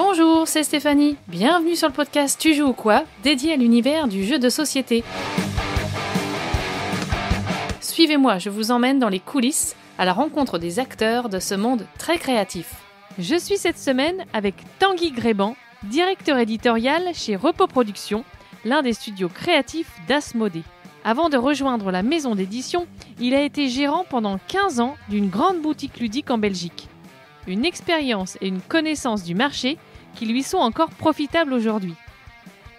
Bonjour, c'est Stéphanie. Bienvenue sur le podcast Tu joues ou quoi, dédié à l'univers du jeu de société. Suivez-moi, je vous emmène dans les coulisses, à la rencontre des acteurs de ce monde très créatif. Je suis cette semaine avec Tanguy Gréban, directeur éditorial chez Repos Productions, l'un des studios créatifs d'Asmodée. Avant de rejoindre la maison d'édition, il a été gérant pendant 15 ans d'une grande boutique ludique en Belgique. Une expérience et une connaissance du marché qui lui sont encore profitables aujourd'hui.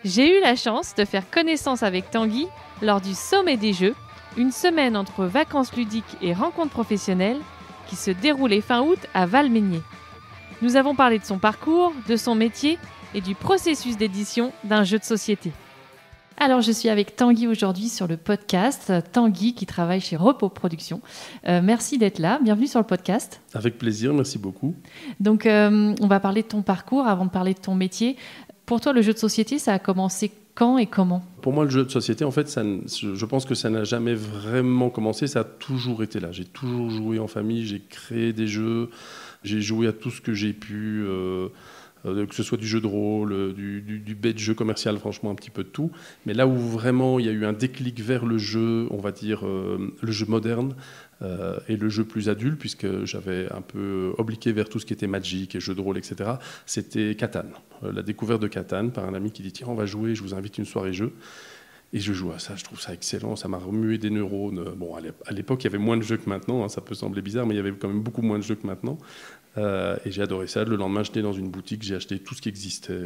J'ai eu la chance de faire connaissance avec Tanguy lors du Sommet des Jeux, une semaine entre vacances ludiques et rencontres professionnelles qui se déroulait fin août à Valmeinier. Nous avons parlé de son parcours, de son métier et du processus d'édition d'un jeu de société. Alors, je suis avec Tanguy aujourd'hui sur le podcast. Tanguy qui travaille chez Repos Productions. Merci d'être là. Bienvenue sur le podcast. Avec plaisir, merci beaucoup. Donc, on va parler de ton parcours avant de parler de ton métier. Pour toi, le jeu de société, ça a commencé quand et comment ? Pour moi, le jeu de société, en fait, je pense que ça n'a jamais vraiment commencé. Ça a toujours été là. J'ai toujours joué en famille, j'ai créé des jeux, j'ai joué à tout ce que j'ai pu... que ce soit du jeu de rôle, du bête jeu commercial, franchement un petit peu de tout. Mais là où vraiment il y a eu un déclic vers le jeu, on va dire le jeu moderne et le jeu plus adulte, puisque j'avais un peu obliqué vers tout ce qui était Magic et jeux de rôle, etc., c'était Catan. La découverte de Catan par un ami qui dit « Tiens, on va jouer, je vous invite une soirée jeu ». Et je joue à ça, je trouve ça excellent, ça m'a remué des neurones. Bon, à l'époque, il y avait moins de jeux que maintenant, hein, ça peut sembler bizarre, mais il y avait quand même beaucoup moins de jeux que maintenant. Et j'ai adoré ça. Le lendemain, j'étais dans une boutique, j'ai acheté tout ce qui existait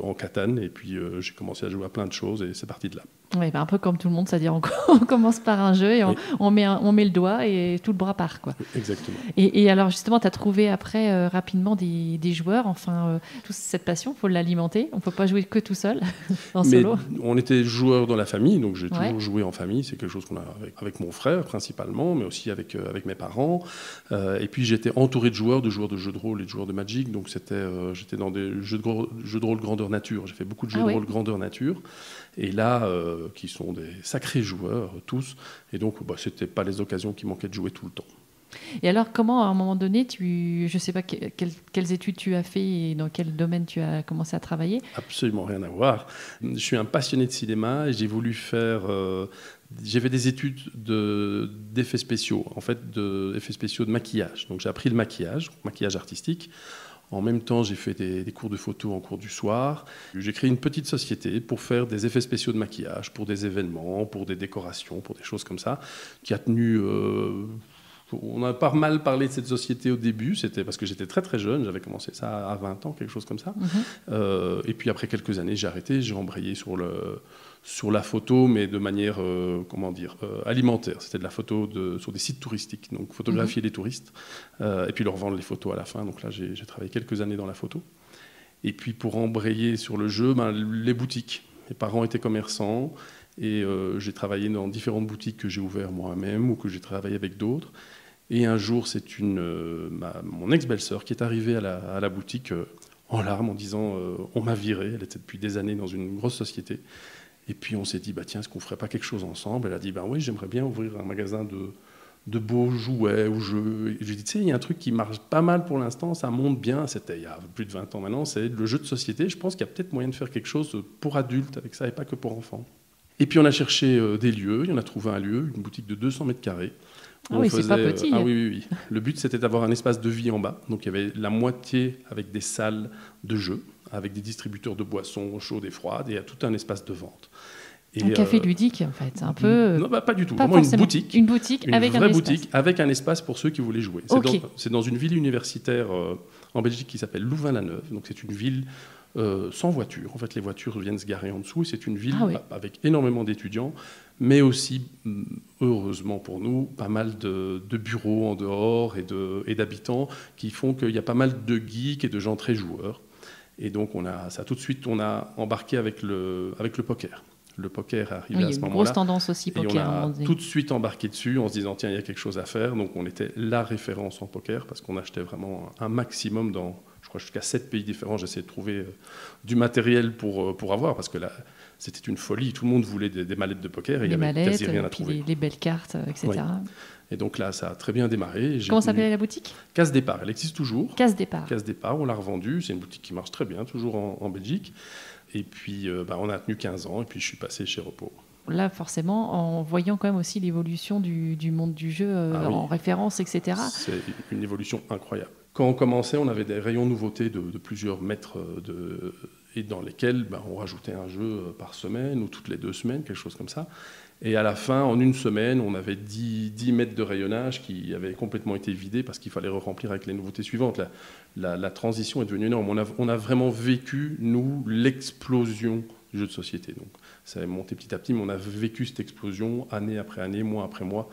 en Catan, et puis j'ai commencé à jouer à plein de choses, et c'est parti de là. Oui, un peu comme tout le monde, c'est-à-dire on commence par un jeu et on met le doigt et tout le bras part, quoi. Exactement. Et alors justement, tu as trouvé après rapidement des joueurs, toute cette passion, il faut l'alimenter, on ne peut pas jouer que tout seul, en solo. On était joueurs dans la famille, donc j'ai toujours joué en famille, c'est quelque chose qu'on a avec mon frère principalement, mais aussi avec mes parents. Et puis j'étais entouré de joueurs de jeux de rôle et de joueurs de Magic, donc j'étais dans des jeux de rôle grandeur nature, j'ai fait beaucoup de jeux de rôle grandeur nature. Et là, qui sont des sacrés joueurs, tous. Et donc, ce n'étaient pas les occasions qui manquaient de jouer tout le temps. Et alors, comment, à un moment donné, je ne sais pas quelles études tu as fait et dans quel domaine tu as commencé à travailler ? Absolument rien à voir. Je suis un passionné de cinéma et j'ai voulu faire... j'ai fait des études d'effets spéciaux, en fait, d'effets spéciaux de maquillage. Donc, j'ai appris le maquillage artistique. En même temps, j'ai fait des cours de photo en cours du soir. J'ai créé une petite société pour faire des effets spéciaux de maquillage, pour des événements, pour des décorations, pour des choses comme ça, qui a tenu... on a pas mal parlé de cette société au début, c'était parce que j'étais très très jeune, j'avais commencé ça à 20 ans, quelque chose comme ça. Et puis après quelques années, j'ai arrêté, j'ai embrayé sur la photo, mais de manière, alimentaire. C'était de la photo sur des sites touristiques, donc photographier les touristes, et puis leur vendre les photos à la fin. Donc là, j'ai travaillé quelques années dans la photo. Et puis pour embrayer sur le jeu, les boutiques. Mes parents étaient commerçants, et j'ai travaillé dans différentes boutiques que j'ai ouvertes moi-même, ou que j'ai travaillé avec d'autres. Et un jour, c'est mon ex-belle-sœur qui est arrivée à la boutique en larmes, en disant on m'a viré. Elle était depuis des années dans une grosse société. Et puis on s'est dit, tiens, est-ce qu'on ne ferait pas quelque chose ensemble ? Elle a dit, oui, j'aimerais bien ouvrir un magasin de beaux jouets ou jeux. Et j'ai dit, tu sais, il y a un truc qui marche pas mal pour l'instant, ça monte bien. C'était il y a plus de 20 ans maintenant, c'est le jeu de société. Je pense qu'il y a peut-être moyen de faire quelque chose pour adultes avec ça et pas que pour enfants. Et puis on a cherché des lieux, il y en a trouvé un lieu, une boutique de 200 mètres carrés. C'est pas petit. Oui. Le but, c'était d'avoir un espace de vie en bas. Donc il y avait la moitié avec des salles de jeux, avec des distributeurs de boissons chaudes et froides, et tout un espace de vente. Et un café ludique, en fait, un peu... Non, pas du tout. Vraiment une boutique. Une boutique avec un espace. Une vraie boutique avec un espace pour ceux qui voulaient jouer. C'est dans une ville universitaire en Belgique qui s'appelle Louvain-la-Neuve. Donc c'est une ville sans voiture. En fait, les voitures viennent se garer en dessous. Et c'est une ville avec énormément d'étudiants, mais aussi, heureusement pour nous, pas mal de bureaux en dehors et d'habitants qui font qu'il y a pas mal de geeks et de gens très joueurs. Et donc, tout de suite, on a embarqué avec le poker. Le poker est arrivé à ce moment-là. Il y a une grosse tendance aussi poker. Et on a tout de suite embarqué dessus en se disant, tiens, il y a quelque chose à faire. Donc, on était la référence en poker parce qu'on achetait vraiment un maximum je crois jusqu'à 7 pays différents. J'essayais de trouver du matériel pour avoir, parce que là, c'était une folie. Tout le monde voulait des mallettes de poker et il n'y avait quasi rien à trouver. Les belles cartes, etc. Oui. Et donc là, ça a très bien démarré. Comment s'appelait la boutique ? Case Départ, elle existe toujours. Case Départ. Case Départ, on l'a revendue. C'est une boutique qui marche très bien, toujours en Belgique. Et puis, on a tenu 15 ans et puis je suis passé chez Repos. Là, forcément, en voyant quand même aussi l'évolution du monde du jeu en référence, etc. C'est une évolution incroyable. Quand on commençait, on avait des rayons nouveautés de plusieurs mètres et dans lesquels on rajoutait un jeu par semaine ou toutes les 2 semaines, quelque chose comme ça. Et à la fin, en une semaine, on avait 10 mètres de rayonnage qui avaient complètement été vidés parce qu'il fallait remplir avec les nouveautés suivantes. La transition est devenue énorme. On a vraiment vécu, nous, l'explosion du jeu de société. Donc, ça a monté petit à petit, mais on a vécu cette explosion année après année, mois après mois,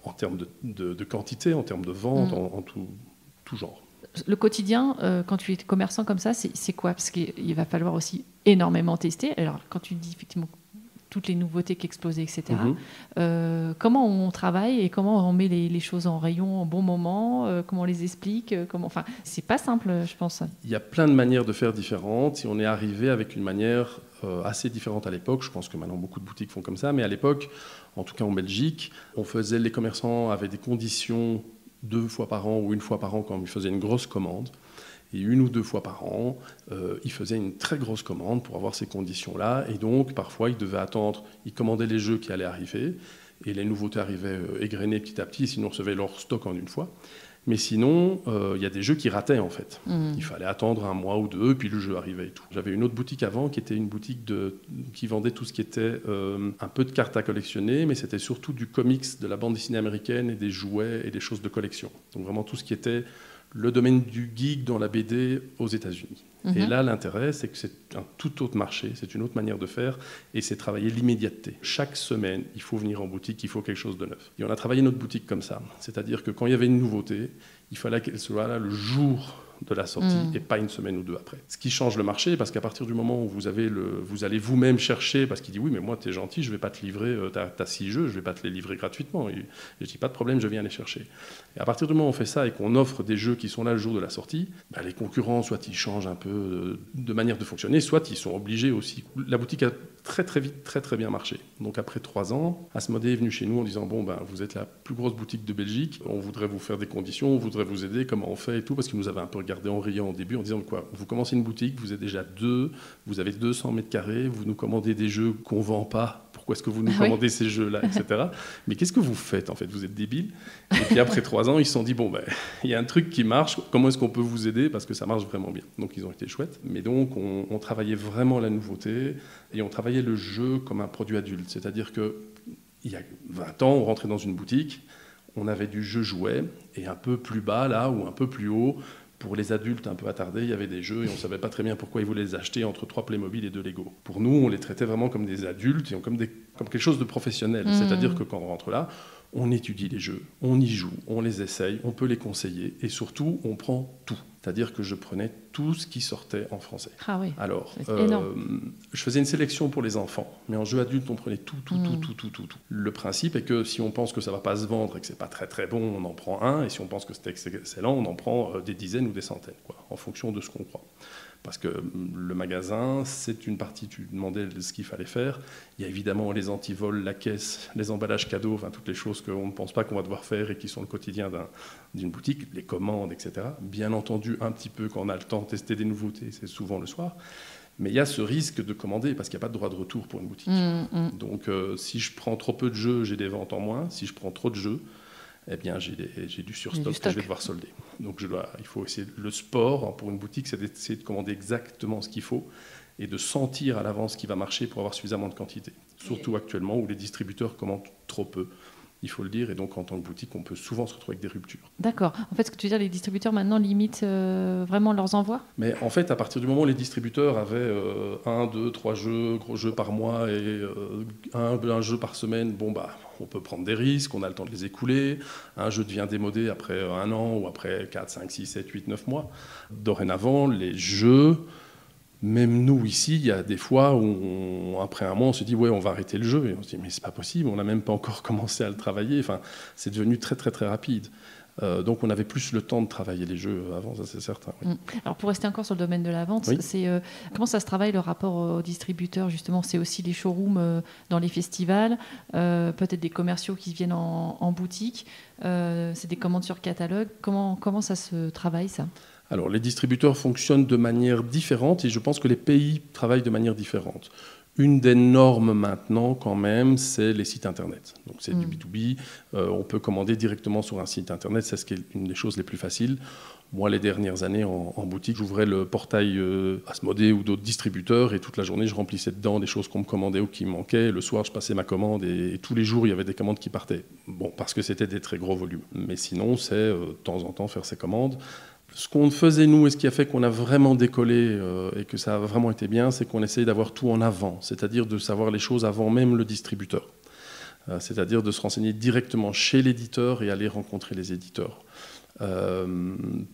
en termes de quantité, en termes de vente, en tout genre. Le quotidien, quand tu es commerçant comme ça, c'est quoi ? Parce qu'il va falloir aussi énormément tester. Alors, quand tu dis effectivement toutes les nouveautés qui explosaient, etc., comment on travaille et comment on met les choses en rayon au bon moment, comment on les explique, enfin, c'est pas simple, je pense. Il y a plein de manières de faire différentes et on est arrivé avec une manière assez différente à l'époque. Je pense que maintenant beaucoup de boutiques font comme ça, mais à l'époque, en tout cas en Belgique, les commerçants avaient des conditions 2 fois par an ou 1 fois par an quand ils faisaient une grosse commande. Et 1 ou 2 fois par an, ils faisaient une très grosse commande pour avoir ces conditions-là. Et donc, parfois, ils devaient attendre. Ils commandaient les jeux qui allaient arriver. Et les nouveautés arrivaient égrenées petit à petit. Sinon, ils recevaient leur stock en une fois. Mais sinon, il y a des jeux qui rataient, en fait. Il fallait attendre 1 mois ou 2, puis le jeu arrivait et tout. J'avais une autre boutique avant qui était une boutique qui vendait tout ce qui était un peu de cartes à collectionner, mais c'était surtout du comics, de la bande dessinée américaine et des jouets et des choses de collection. Donc vraiment tout ce qui était le domaine du geek dans la BD aux États-Unis. Et là, l'intérêt, c'est que c'est un tout autre marché, c'est une autre manière de faire, et c'est travailler l'immédiateté. Chaque semaine, il faut venir en boutique, il faut quelque chose de neuf. Et on a travaillé notre boutique comme ça, c'est-à-dire que quand il y avait une nouveauté, il fallait qu'elle soit là le jour de la sortie et pas 1 semaine ou 2 après. Ce qui change le marché, parce qu'à partir du moment où vous allez vous-même chercher, parce qu'il dit oui, mais moi, t'es gentil, je vais pas te livrer, t'as 6 jeux, je vais pas te les livrer gratuitement. Et je dis pas de problème, je viens les chercher. Et à partir du moment où on fait ça et qu'on offre des jeux qui sont là le jour de la sortie, les concurrents, soit ils changent un peu de manière de fonctionner, soit ils sont obligés aussi. La boutique a très très vite, très très bien marché. Donc après 3 ans, Asmodée est venu chez nous en disant vous êtes la plus grosse boutique de Belgique, on voudrait vous faire des conditions, on voudrait vous aider, comment on fait et tout, parce qu'il nous avait un peu regardé en riant au début en disant quoi, vous commencez une boutique, vous êtes déjà 2, vous avez 200 mètres carrés, vous nous commandez des jeux qu'on vend pas, pourquoi est-ce que vous nous commandez ces jeux-là, etc. Mais qu'est-ce que vous faites en fait, vous êtes débiles. Et puis après 3 ans, ils se sont dit il y a un truc qui marche, comment est-ce qu'on peut vous aider, parce que ça marche vraiment bien. Donc ils ont été chouettes. Mais donc on travaillait vraiment la nouveauté et on travaillait le jeu comme un produit adulte, c'est-à-dire que il y a 20 ans, on rentrait dans une boutique, on avait du jeu jouet et un peu plus bas là ou un peu plus haut. Pour les adultes un peu attardés, il y avait des jeux et on ne savait pas très bien pourquoi ils voulaient les acheter entre 3 Playmobil et 2 Lego. Pour nous, on les traitait vraiment comme des adultes et comme quelque chose de professionnel. C'est-à-dire que quand on rentre là, on étudie les jeux, on y joue, on les essaye, on peut les conseiller et surtout, on prend tout. C'est-à-dire que je prenais tout ce qui sortait en français. Ah oui. Alors, je faisais une sélection pour les enfants, mais en jeu adulte, on prenait tout. Le principe est que si on pense que ça ne va pas se vendre et que ce n'est pas très très bon, on en prend un, et si on pense que c'est excellent, on en prend des dizaines ou des centaines, en fonction de ce qu'on croit. Parce que le magasin, c'est une partie, tu demandais ce qu'il fallait faire. Il y a évidemment les antivols, la caisse, les emballages cadeaux, toutes les choses qu'on ne pense pas qu'on va devoir faire et qui sont le quotidien d'une boutique, les commandes, etc. Bien entendu, un petit peu quand on a le temps de tester des nouveautés, c'est souvent le soir. Mais il y a ce risque de commander parce qu'il n'y a pas de droit de retour pour une boutique. Donc si je prends trop peu de jeux, j'ai des ventes en moins. Si je prends trop de jeux, eh bien, j'ai du surstock que je vais devoir solder. Donc, il faut essayer. Le sport, pour une boutique, c'est d'essayer de commander exactement ce qu'il faut et de sentir à l'avance ce qui va marcher pour avoir suffisamment de quantité. Surtout actuellement où les distributeurs commandent trop peu. Il faut le dire, et donc en tant que boutique, on peut souvent se retrouver avec des ruptures. D'accord. En fait, ce que tu veux dire, les distributeurs maintenant limitent vraiment leurs envois ? Mais en fait, à partir du moment où les distributeurs avaient 1, 2, 3 jeux, gros jeux par mois et un jeu par semaine, on peut prendre des risques, on a le temps de les écouler. Un jeu devient démodé après 1 an ou après 4, 5, 6, 7, 8, 9 mois. Dorénavant, les jeux... Même nous, ici, il y a des fois où, après 1 mois, on se dit « ouais, on va arrêter le jeu ». Et on se dit « mais c'est pas possible, on n'a même pas encore commencé à le travailler ». Enfin, c'est devenu très, très, très rapide. Donc on avait plus le temps de travailler les jeux avant, ça c'est certain. Oui. Alors pour rester encore sur le domaine de la vente, Oui. Comment ça se travaille le rapport aux distributeurs justement? C'est aussi les showrooms dans les festivals, peut-être des commerciaux qui viennent en boutique, c'est des commandes sur catalogue. Comment ça se travaille ça? Alors les distributeurs fonctionnent de manière différente et je pense que les pays travaillent de manière différente. Une des normes maintenant, quand même, c'est les sites Internet. Donc c'est du B2B. On peut commander directement sur un site Internet. C'est une des choses les plus faciles. Moi, les dernières années, en boutique, j'ouvrais le portail Asmodée ou d'autres distributeurs et toute la journée, je remplissais dedans des choses qu'on me commandait ou qui me manquaient. Le soir, je passais ma commande et tous les jours, il y avait des commandes qui partaient. Bon, parce que c'était des très gros volumes. Mais sinon, c'est de temps en temps faire ses commandes. Ce qu'on faisait, nous, et ce qui a fait qu'on a vraiment décollé et que ça a vraiment été bien, c'est qu'on essaye d'avoir tout en avant, c'est-à-dire de savoir les choses avant même le distributeur. C'est-à-dire de se renseigner directement chez l'éditeur et aller rencontrer les éditeurs.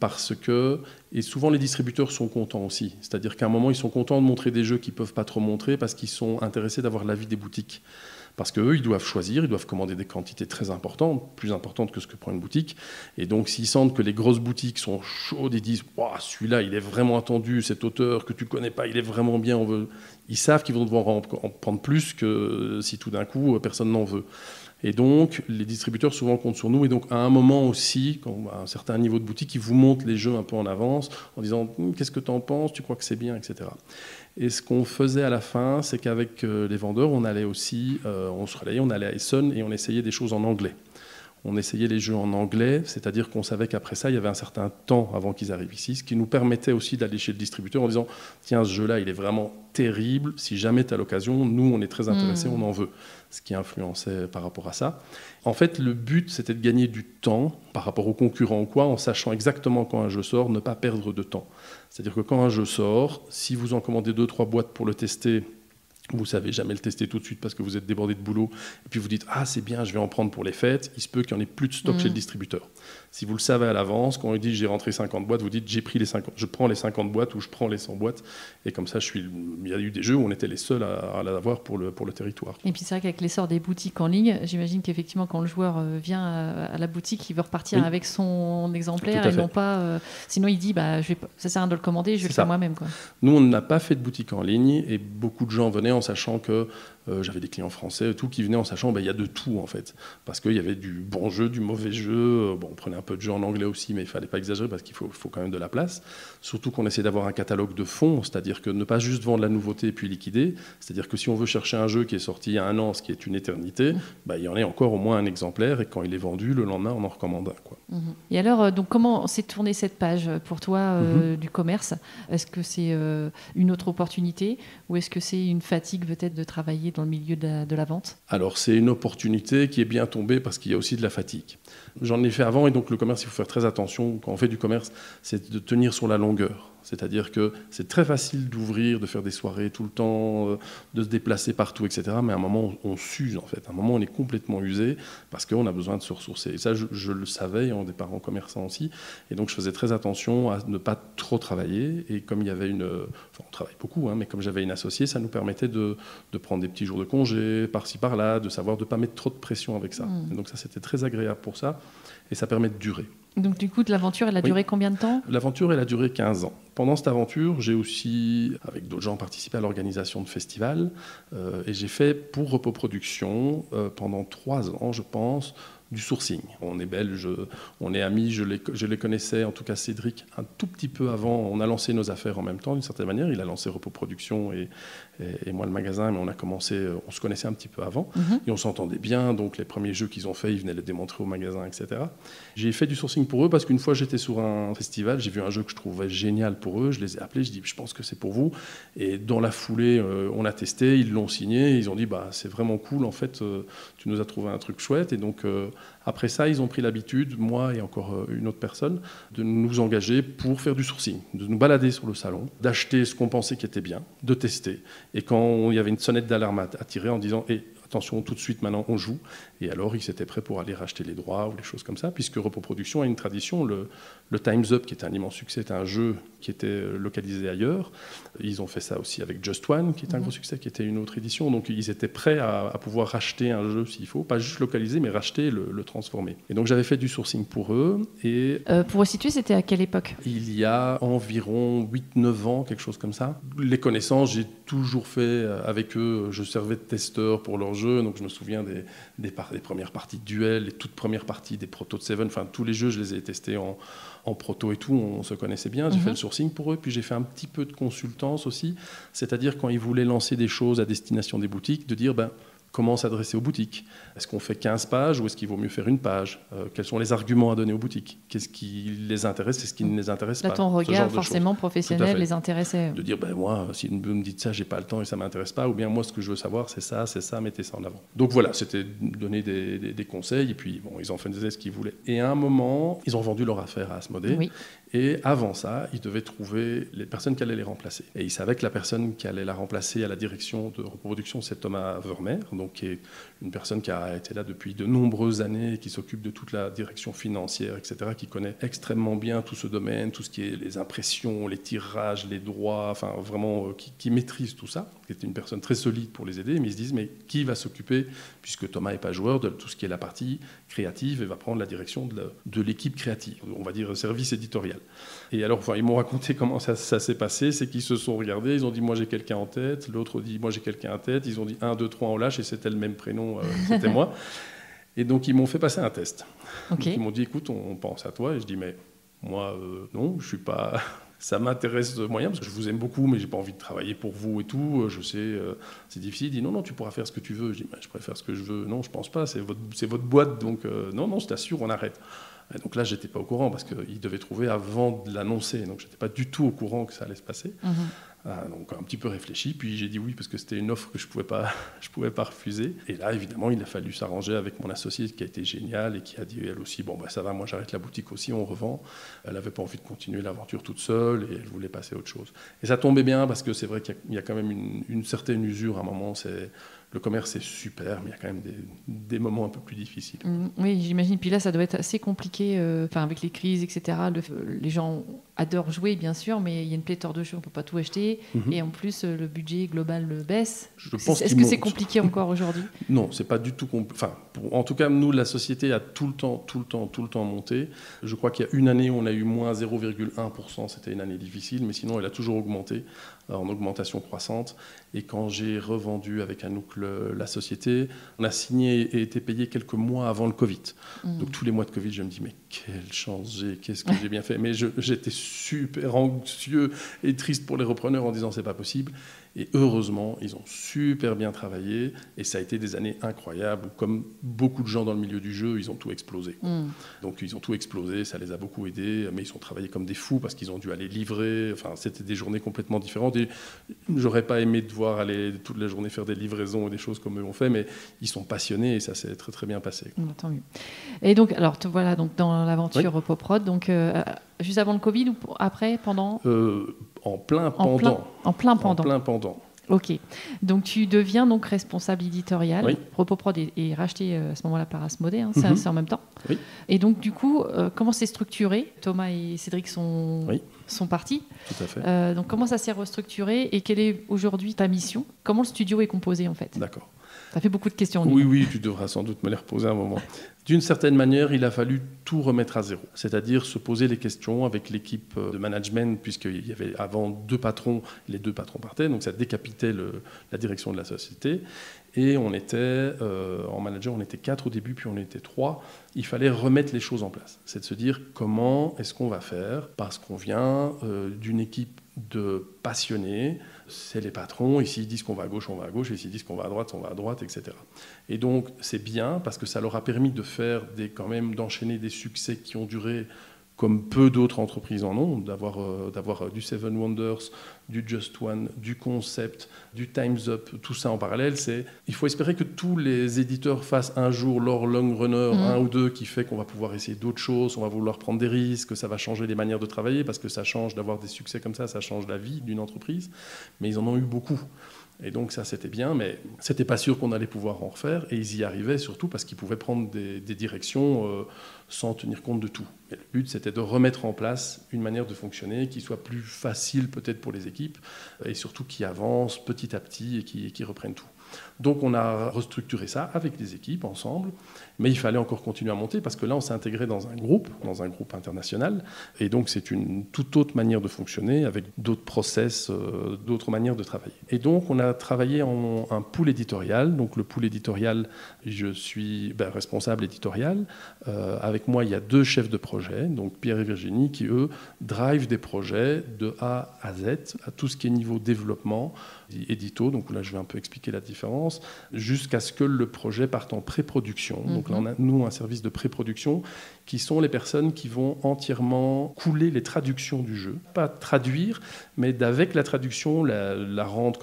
Parce que, et souvent les distributeurs sont contents aussi, c'est-à-dire qu'à un moment, ils sont contents de montrer des jeux qu'ils ne peuvent pas trop montrer parce qu'ils sont intéressés d'avoir l'avis des boutiques. Parce qu'eux, ils doivent choisir, ils doivent commander des quantités très importantes, plus importantes que ce que prend une boutique. Et donc, s'ils sentent que les grosses boutiques sont chaudes et disent wow, « celui-là, il est vraiment attendu, cet auteur que tu ne connais pas, il est vraiment bien, on veut... », ils savent qu'ils vont devoir en prendre plus que si tout d'un coup, personne n'en veut. Et donc, les distributeurs souvent comptent sur nous. Et donc, à un moment aussi, quand à un certain niveau de boutique, ils vous montrent les jeux un peu en avance, en disant « qu'est-ce que tu en penses, tu crois que c'est bien, etc. » Et ce qu'on faisait à la fin, c'est qu'avec les vendeurs, on allait aussi, on se relayait, on allait à Essen et on essayait des choses en anglais. On essayait les jeux en anglais, c'est-à-dire qu'on savait qu'après ça, il y avait un certain temps avant qu'ils arrivent ici, ce qui nous permettait aussi d'aller chez le distributeur en disant « tiens, ce jeu-là, il est vraiment terrible, si jamais tu as l'occasion, nous, on est très intéressés, on en veut », ce qui influençait par rapport à ça. En fait, le but, c'était de gagner du temps par rapport aux concurrents ou quoi, en sachant exactement quand un jeu sort, ne pas perdre de temps. C'est-à-dire que quand un jeu sort, si vous en commandez 2-3 boîtes pour le tester, vous ne savez jamais le tester tout de suite parce que vous êtes débordé de boulot, et puis vous dites « ah, c'est bien, je vais en prendre pour les fêtes », il se peut qu'il n'y en ait plus de stock chez le distributeur. Si vous le savez à l'avance, quand on dit « j'ai rentré 50 boîtes », vous dites « j'ai pris les 50, je prends les 50 boîtes ou je prends les 100 boîtes », et comme ça, il y a eu des jeux où on était les seuls à l'avoir pour le territoire. Et puis c'est vrai qu'avec l'essor des boutiques en ligne, j'imagine qu'effectivement, quand le joueur vient à la boutique, il veut repartir avec son exemplaire et non pas... sinon, il dit bah, ça sert à rien de le commander, je vais le faire moi-même, quoi. Nous, on n'a pas fait de boutique en ligne et beaucoup de gens venaient en sachant que j'avais des clients français, tout qui venaient en sachant qu'il y a de tout en fait, parce qu'il y avait du bon jeu, du mauvais jeu. Bon, on prenait un peu de jeu en anglais aussi, mais il ne fallait pas exagérer parce qu'il faut quand même de la place. Surtout qu'on essaie d'avoir un catalogue de fond, c'est-à-dire que ne pas juste vendre la nouveauté et puis liquider. C'est-à-dire que si on veut chercher un jeu qui est sorti il y a 1 an, ce qui est une éternité, il y en a encore au moins un exemplaire et quand il est vendu, le lendemain, on en recommande un, quoi. Et alors, donc, comment s'est tournée cette page pour toi du commerce? Est-ce que c'est une autre opportunité ou est-ce que c'est une fatigue peut-être de travailler dans le milieu de la vente? Alors, c'est une opportunité qui est bien tombée parce qu'il y a aussi de la fatigue. J'en ai fait avant et donc le commerce, il faut faire très attention. Quand on fait du commerce, c'est de tenir sur la longueur. C'est-à-dire que c'est très facile d'ouvrir, de faire des soirées tout le temps, de se déplacer partout, etc. Mais à un moment, on s'use en fait. À un moment, on est complètement usé parce qu'on a besoin de se ressourcer. Et ça, je le savais en départ en commerçant aussi. Et donc, je faisais très attention à ne pas trop travailler. Et comme il y avait Enfin, on travaille beaucoup, mais comme j'avais une associée, ça nous permettait de prendre des petits jours de congé, par-ci, par-là, de savoir de ne pas mettre trop de pression avec ça. Et donc ça, c'était très agréable pour ça. Et ça permet de durer. Donc du coup, l'aventure, elle a duré combien de temps? L'aventure, elle a duré 15 ans. Pendant cette aventure, j'ai aussi, avec d'autres gens, participé à l'organisation de festivals. Et j'ai fait pour Repos Productions, pendant 3 ans, je pense, du sourcing. On est belges, on est amis, je les connaissais, en tout cas Cédric, un tout petit peu avant. On a lancé nos affaires en même temps, d'une certaine manière. Il a lancé Repos Productions et moi le magasin, mais on se connaissait un petit peu avant. Et on s'entendait bien, donc les premiers jeux qu'ils ont faits, ils venaient les démontrer au magasin, etc. J'ai fait du sourcing pour eux parce qu'une fois j'étais sur un festival, j'ai vu un jeu que je trouvais génial pour eux, je les ai appelés, je dis je pense que c'est pour vous. Et dans la foulée, on a testé, ils l'ont signé, ils ont dit c'est vraiment cool, en fait, tu nous as trouvé un truc chouette. Et donc après ça, ils ont pris l'habitude, moi et encore une autre personne, de nous engager pour faire du sourcing, de nous balader sur le salon, d'acheter ce qu'on pensait qui était bien, de tester. Et quand il y avait une sonnette d'alarme à tirer en disant attention, tout de suite, maintenant, on joue. Et alors, ils étaient prêts pour aller racheter les droits ou les choses comme ça, puisque Repos Production a une tradition. Le Time's Up, qui était un immense succès, était un jeu qui était localisé ailleurs. Ils ont fait ça aussi avec Just One, qui est un gros succès, qui était une autre édition. Donc, ils étaient prêts à pouvoir racheter un jeu s'il faut, pas juste localiser, mais racheter, le transformer. Et donc, j'avais fait du sourcing pour eux. Et pour resituer, c'était à quelle époque ? Il y a environ 8-9 ans, quelque chose comme ça. Les connaissances, j'ai toujours fait avec eux. Je servais de testeur pour leurs jeux, donc je me souviens des premières parties de Duel, les toutes premières parties des protos de Seven. Enfin, tous les jeux, je les ai testés en proto et tout. On se connaissait bien. J'ai fait le sourcing pour eux, puis j'ai fait un petit peu de consultance aussi. C'est-à-dire quand ils voulaient lancer des choses à destination des boutiques, de dire comment s'adresser aux boutiques. Est-ce qu'on fait 15 pages ou est-ce qu'il vaut mieux faire une page ? Quels sont les arguments à donner aux boutiques ? Qu'est-ce qui les intéresse et ce qui ne les intéresse pas ? Là, ton regard forcément professionnel les intéressait. De dire, moi, si vous me dites ça, j'ai pas le temps et ça m'intéresse pas, ou bien moi, ce que je veux savoir, c'est ça, mettez ça en avant. Donc voilà, c'était donner des conseils, et puis ils en faisaient ce qu'ils voulaient. Et à un moment, ils ont vendu leur affaire à Asmodée. Oui. Et avant ça, ils devaient trouver les personnes qui allaient les remplacer. Et ils savaient que la personne qui allait la remplacer à la direction de reproduction, c'est Thomas Vermeer, donc qui est une personne qui a été là depuis de nombreuses années, qui s'occupe de toute la direction financière, etc., qui connaît extrêmement bien tout ce domaine, tout ce qui est les impressions, les tirages, les droits, enfin vraiment qui maîtrise tout ça, qui est une personne très solide pour les aider, mais ils se disent, mais qui va s'occuper, puisque Thomas n'est pas joueur, de tout ce qui est la partie créative et va prendre la direction de l'équipe créative, on va dire service éditorial. Et alors, ils m'ont raconté comment ça s'est passé, c'est qu'ils se sont regardés, ils ont dit, moi j'ai quelqu'un en tête, l'autre dit, moi j'ai quelqu'un en tête, ils ont dit 1, 2, 3, on lâche, et c'était le même prénom, c'était moi. Et donc ils m'ont fait passer un test. Okay. Donc, ils m'ont dit, écoute, on pense à toi, et je dis, mais moi, non, je suis pas... Ça m'intéresse moyen, parce que je vous aime beaucoup, mais j'ai pas envie de travailler pour vous et tout, je sais, c'est difficile. Il dit, non, tu pourras faire ce que tu veux. Je dis, je préfère ce que je veux. Non, je pense pas, c'est votre boîte, donc non, je t'assure, on arrête. Et donc là, je n'étais pas au courant parce qu'ils devaient trouver avant de l'annoncer. Donc je n'étais pas du tout au courant que ça allait se passer. Donc un petit peu réfléchi. Puis j'ai dit oui parce que c'était une offre que je pouvais pas refuser. Et là, évidemment, il a fallu s'arranger avec mon associée qui a été géniale et qui a dit elle aussi, ça va, moi j'arrête la boutique aussi, on revend. Elle n'avait pas envie de continuer l'aventure toute seule et elle voulait passer à autre chose. Et ça tombait bien parce que c'est vrai qu'il y a quand même une certaine usure à un moment. Le commerce, c'est super, mais il y a quand même des moments un peu plus difficiles. Oui, j'imagine. Puis là, ça doit être assez compliqué, avec les crises, etc. Les gens adorent jouer, bien sûr, mais il y a une pléthore de jeux, on ne peut pas tout acheter. Et en plus, le budget global baisse. Est-ce que c'est compliqué encore aujourd'hui ? Non, c'est pas du tout compliqué. En tout cas, nous, la société a tout le temps monté. Je crois qu'il y a une année où on a eu moins 0,1%. C'était une année difficile, mais sinon, elle a toujours augmenté, en augmentation croissante. Et quand j'ai revendu avec Anouk la société, on a signé et été payé quelques mois avant le Covid. Donc tous les mois de Covid, je me dis, mais quelle chance j'ai, qu'est-ce que j'ai bien fait. Mais j'étais super anxieux et triste pour les repreneurs en disant, c'est pas possible. Et heureusement, ils ont super bien travaillé et ça a été des années incroyables où, comme beaucoup de gens dans le milieu du jeu, ils ont tout explosé. Donc ils ont tout explosé, ça les a beaucoup aidés, mais ils ont travaillé comme des fous parce qu'ils ont dû aller livrer. Enfin, c'était des journées complètement différentes et j'aurais pas aimé devoir aller toute la journée faire des livraisons et des choses comme eux ont fait, mais ils sont passionnés et ça s'est très très bien passé. Tant mieux. Et donc, alors voilà, donc dans l'aventure Repos Prod, donc juste avant le Covid ou après, pendant En plein pendant. En plein pendant. Ok. Donc tu deviens donc responsable éditorial. Oui. Repos Prod est racheté à ce moment-là par Asmodée, c'est en même temps. Oui. Et donc du coup, comment c'est structuré ? Thomas et Cédric sont partis. Tout à fait. Donc comment ça s'est restructuré et quelle est aujourd'hui ta mission ? Comment le studio est composé en fait ? D'accord. Ça fait beaucoup de questions. Oui, tu devras sans doute me les reposer un moment. D'une certaine manière, il a fallu tout remettre à zéro, c'est-à-dire se poser les questions avec l'équipe de management, puisqu'il y avait avant 2 patrons, les 2 patrons partaient, donc ça décapitait la direction de la société. Et on était, en manager, on était 4 au début, puis on était 3. Il fallait remettre les choses en place. C'est de se dire comment est-ce qu'on va faire, parce qu'on vient d'une équipe de passionnés, c'est les patrons, ici ils disent qu'on va à gauche, on va à gauche, ici ils disent qu'on va à droite, on va à droite, etc. Et donc c'est bien parce que ça leur a permis de faire d'enchaîner des succès qui ont duré comme peu d'autres entreprises en ont, d'avoir du Seven Wonders, du Just One, du Concept, du Time's Up, tout ça en parallèle. Il faut espérer que tous les éditeurs fassent un jour leur long runner, 1 ou 2, qui fait qu'on va pouvoir essayer d'autres choses, on va vouloir prendre des risques, ça va changer les manières de travailler, parce que ça change d'avoir des succès comme ça change la vie d'une entreprise. Mais ils en ont eu beaucoup. Et donc ça, c'était bien, mais c'était pas sûr qu'on allait pouvoir en refaire. Et ils y arrivaient surtout parce qu'ils pouvaient prendre des directions sans tenir compte de tout. Et le but, c'était de remettre en place une manière de fonctionner qui soit plus facile peut-être pour les équipes et surtout qui avance petit à petit et qui reprenne tout. Donc on a restructuré ça avec les équipes ensemble, mais il fallait encore continuer à monter parce que là on s'est intégré dans un groupe international, et donc c'est une toute autre manière de fonctionner avec d'autres process, d'autres manières de travailler. Et donc on a travaillé en un pool éditorial. Donc le pool éditorial, je suis responsable éditorial. Avec moi il y a 2 chefs de projet, donc Pierre et Virginie, qui eux drive des projets de A à Z, à tout ce qui est niveau développement, édito, donc là je vais un peu expliquer la différence, jusqu'à ce que le projet parte en pré-production. Donc là on a nous un service de pré-production qui sont les personnes qui vont entièrement couler les traductions du jeu. Pas traduire, mais d'avec la traduction la rendre,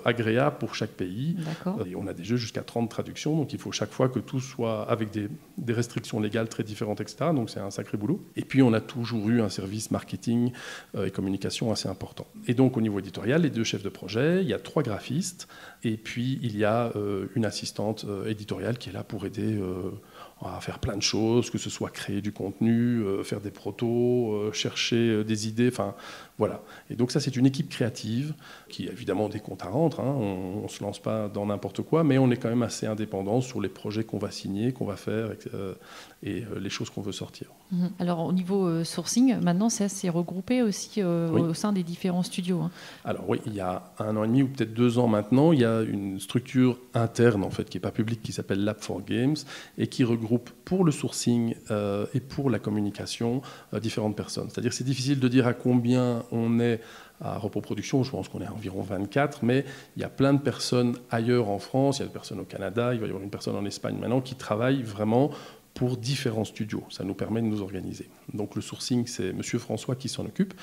agréable pour chaque pays. D'accord. Et on a des jeux jusqu'à 30 traductions, donc il faut chaque fois que tout soit avec des restrictions légales très différentes, etc. Donc c'est un sacré boulot. Et puis on a toujours eu un service marketing et communication assez important. Et donc au niveau éditorial, les 2 chefs de projet, il y a 3 graphistes, et puis il y a une assistante éditoriale qui est là pour aider à faire plein de choses, que ce soit créer du contenu, faire des protos, chercher des idées, enfin voilà. Et donc ça, c'est une équipe créative qui a évidemment des comptes à rendre, hein. On ne se lance pas dans n'importe quoi, mais on est quand même assez indépendant sur les projets qu'on va signer, qu'on va faire et les choses qu'on veut sortir. Alors au niveau sourcing, maintenant c'est assez regroupé aussi Oui. au sein des différents studios. Hein. Alors oui, il y a 1 an et demi ou peut-être 2 ans maintenant, il y a une structure interne en fait qui n'est pas publique qui s'appelle Lab for Games et qui regroupe pour le sourcing et pour la communication différentes personnes. C'est-à-dire que c'est difficile de dire à combien on est à Repos Production, je pense qu'on est à environ 24, mais il y a plein de personnes ailleurs en France, il y a des personnes au Canada, il va y avoir une personne en Espagne maintenant qui travaille vraiment pour différents studios. Ça nous permet de nous organiser. Donc le sourcing, c'est Monsieur François qui s'en occupe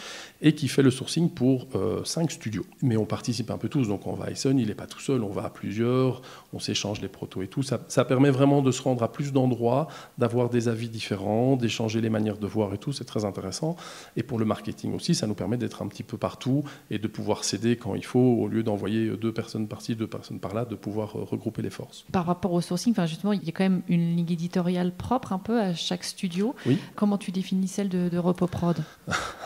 et qui fait le sourcing pour 5 studios. Mais on participe un peu tous, donc on va à Essen, il n'est pas tout seul, on va à plusieurs, on s'échange les protos et tout. Ça permet vraiment de se rendre à plus d'endroits, d'avoir des avis différents, d'échanger les manières de voir et tout, c'est très intéressant. Et pour le marketing aussi, ça nous permet d'être un petit peu partout et de pouvoir s'aider quand il faut, au lieu d'envoyer 2 personnes par-ci, 2 personnes par-là, de pouvoir regrouper les forces. Par rapport au sourcing, justement, il y a quand même une ligne éditoriale propre un peu à chaque studio. Oui. Comment tu définis celle de Repos Prod?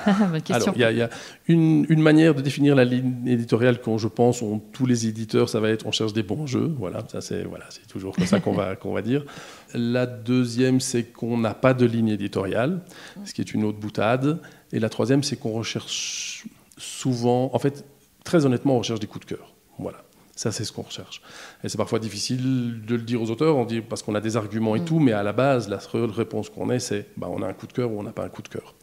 Bonne question. Alors, il y a une manière de définir la ligne éditoriale qu'on, je pense, ont tous les éditeurs, ça va être on cherche des bons jeux. Voilà, ça c'est toujours comme ça qu'on va dire. La deuxième, c'est qu'on n'a pas de ligne éditoriale, ce qui est une autre boutade. Et la troisième, c'est qu'on recherche souvent, en fait, très honnêtement, on recherche des coups de cœur. Voilà. Ça, c'est ce qu'on recherche. Et c'est parfois difficile de le dire aux auteurs, parce qu'on a des arguments et tout, mais à la base, la seule réponse qu'on ait, c'est on a un coup de cœur ou on n'a pas un coup de cœur.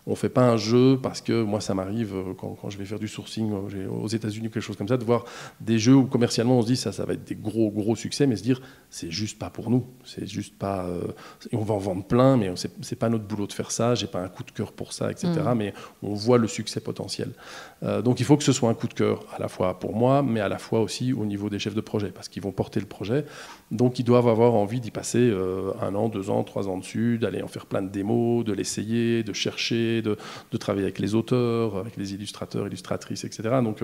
On ne fait pas un jeu parce que moi, ça m'arrive quand je vais faire du sourcing aux États-Unis ou quelque chose comme ça, de voir des jeux où commercialement on se dit ça va être des gros succès, mais se dire c'est juste pas pour nous, c'est juste pas. On va en vendre plein, mais c'est pas notre boulot de faire ça. J'ai pas un coup de cœur pour ça, etc. Mais on voit le succès potentiel. Donc il faut que ce soit un coup de cœur à la fois pour moi, mais à la fois aussi au niveau des chefs de projet, parce qu'ils vont porter le projet. Donc ils doivent avoir envie d'y passer 1 an, 2 ans, 3 ans dessus, d'aller en faire plein de démos, de l'essayer, de chercher. De travailler avec les auteurs, avec les illustrateurs, illustratrices, etc. Donc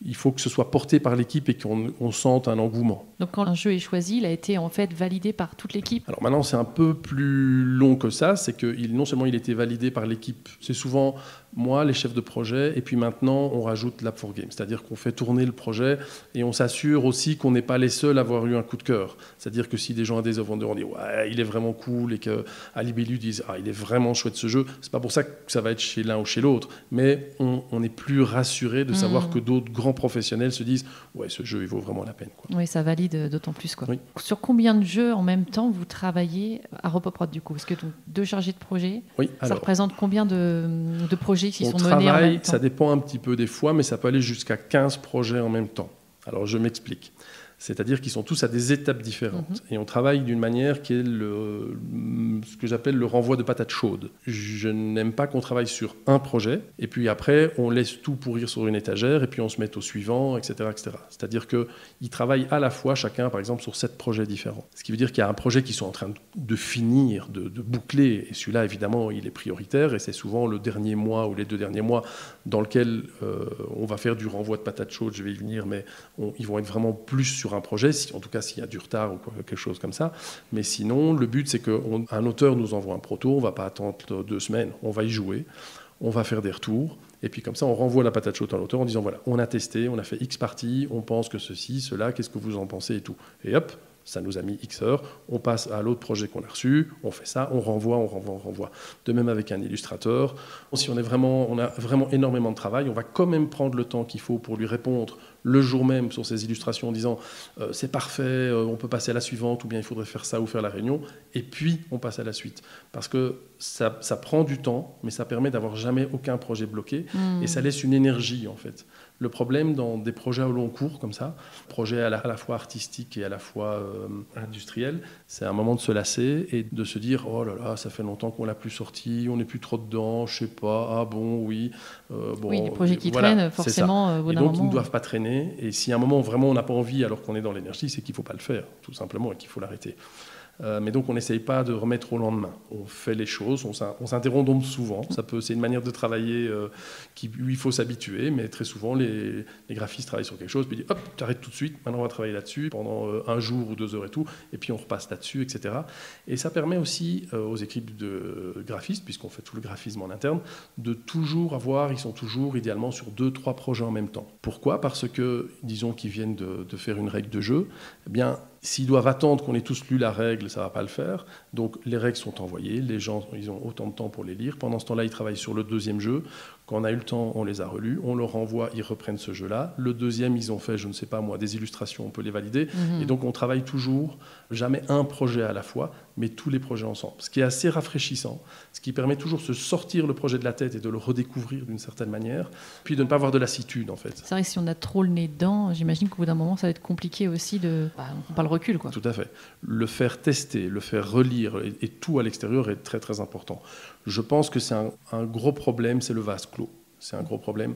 il faut que ce soit porté par l'équipe et qu'on sente un engouement. Donc quand un jeu est choisi, il a été en fait validé par toute l'équipe? Alors maintenant, c'est un peu plus long que ça. C'est que non seulement il a été validé par l'équipe, c'est souvent moi, les chefs de projet, et puis maintenant, on rajoute Lab for Games. C'est-à-dire qu'on fait tourner le projet et on s'assure aussi qu'on n'est pas les seuls à avoir eu un coup de cœur. C'est-à-dire que si des gens à des œuvres on dit « ouais, il est vraiment cool » et qu'Ali Bellu dise « ah, il est vraiment chouette ce jeu », c'est pas pour ça que ça va être chez l'un ou chez l'autre, mais on est plus rassuré de savoir que d'autres grands professionnels se disent « ouais, ce jeu, il vaut vraiment la peine ». Oui, ça valide d'autant plus. Oui. Sur combien de jeux en même temps vous travaillez à Repos Prod du coup? Parce que donc, 2 chargés de projet, ça représente combien de projets qui sont menés en même temps? Ça dépend un petit peu des fois, mais ça peut aller jusqu'à 15 projets en même temps. Alors je m'explique. C'est-à-dire qu'ils sont tous à des étapes différentes. Et on travaille d'une manière qui est ce que j'appelle le renvoi de patates chaudes. Je n'aime pas qu'on travaille sur un projet, et puis après, on laisse tout pourrir sur une étagère, et puis on se met au suivant, etc. etc. C'est-à-dire qu'ils travaillent à la fois, chacun, par exemple, sur 7 projets différents. Ce qui veut dire qu'il y a un projet qu'ils sont en train de finir, de boucler, et celui-là, évidemment, il est prioritaire, et c'est souvent le dernier mois ou les 2 derniers mois dans lequel on va faire du renvoi de patates chaudes, je vais y venir, mais ils vont être vraiment plus sur un projet, en tout cas s'il y a du retard ou quelque chose comme ça. Mais sinon, le but, c'est qu'un auteur nous envoie un proto, on ne va pas attendre 2 semaines, on va y jouer, on va faire des retours, et puis comme ça, on renvoie la patate chaude à l'auteur en disant, voilà, on a testé, on a fait X parties, on pense que ceci, cela, qu'est-ce que vous en pensez et tout. Et hop, ça nous a mis X heures, on passe à l'autre projet qu'on a reçu, on fait ça, on renvoie. De même avec un illustrateur. Si on a vraiment énormément de travail, on va quand même prendre le temps qu'il faut pour lui répondre le jour même sur ces illustrations en disant c'est parfait, on peut passer à la suivante, ou bien il faudrait faire ça ou faire la réunion, et puis on passe à la suite. Parce que ça prend du temps, mais ça permet d'avoir jamais aucun projet bloqué, et ça laisse une énergie en fait. Le problème dans des projets au long cours comme ça, projets à la fois artistiques et à la fois industriels, c'est un moment de se lasser et de se dire oh là là, ça fait longtemps qu'on l'a plus sorti, on n'est plus trop dedans, je sais pas, ah bon, oui. Oui, les projets qui traînent, forcément, au bout d'un moment. Et donc, ils ne doivent pas traîner. Et si à un moment, vraiment, on n'a pas envie, alors qu'on est dans l'énergie, c'est qu'il ne faut pas le faire, tout simplement, et qu'il faut l'arrêter. Mais donc, on n'essaye pas de remettre au lendemain. On fait les choses, on s'interrompt donc souvent. C'est une manière de travailler où il faut s'habituer, mais très souvent, les graphistes travaillent sur quelque chose, puis ils disent hop, tu arrêtes tout de suite, maintenant on va travailler là-dessus pendant 1 jour ou 2 heures et tout, et puis on repasse là-dessus, etc. Et ça permet aussi aux équipes de graphistes, puisqu'on fait tout le graphisme en interne, de toujours ils sont toujours idéalement sur 2-3 projets en même temps. Pourquoi ? Parce que, disons qu'ils viennent de faire une règle de jeu, eh bien, s'ils doivent attendre qu'on ait tous lu la règle, ça ne va pas le faire. Donc les règles sont envoyées, les gens ils ont autant de temps pour les lire. Pendant ce temps-là, ils travaillent sur le 2e jeu. Quand on a eu le temps, on les a relus, on leur renvoie, ils reprennent ce jeu-là. Le 2e, ils ont fait, je ne sais pas moi, des illustrations, on peut les valider. Et donc on travaille toujours, jamais un projet à la fois, mais tous les projets ensemble. Ce qui est assez rafraîchissant, ce qui permet toujours de se sortir le projet de la tête et de le redécouvrir d'une certaine manière, puis de ne pas avoir de lassitude en fait. C'est vrai que si on a trop le nez dedans, j'imagine qu'au bout d'un moment, ça va être compliqué aussi on pas le recul, quoi. Tout à fait. Le faire tester, le faire relire, et tout à l'extérieur est très très important. Je pense que c'est un gros problème, c'est le vase clos. C'est un gros problème.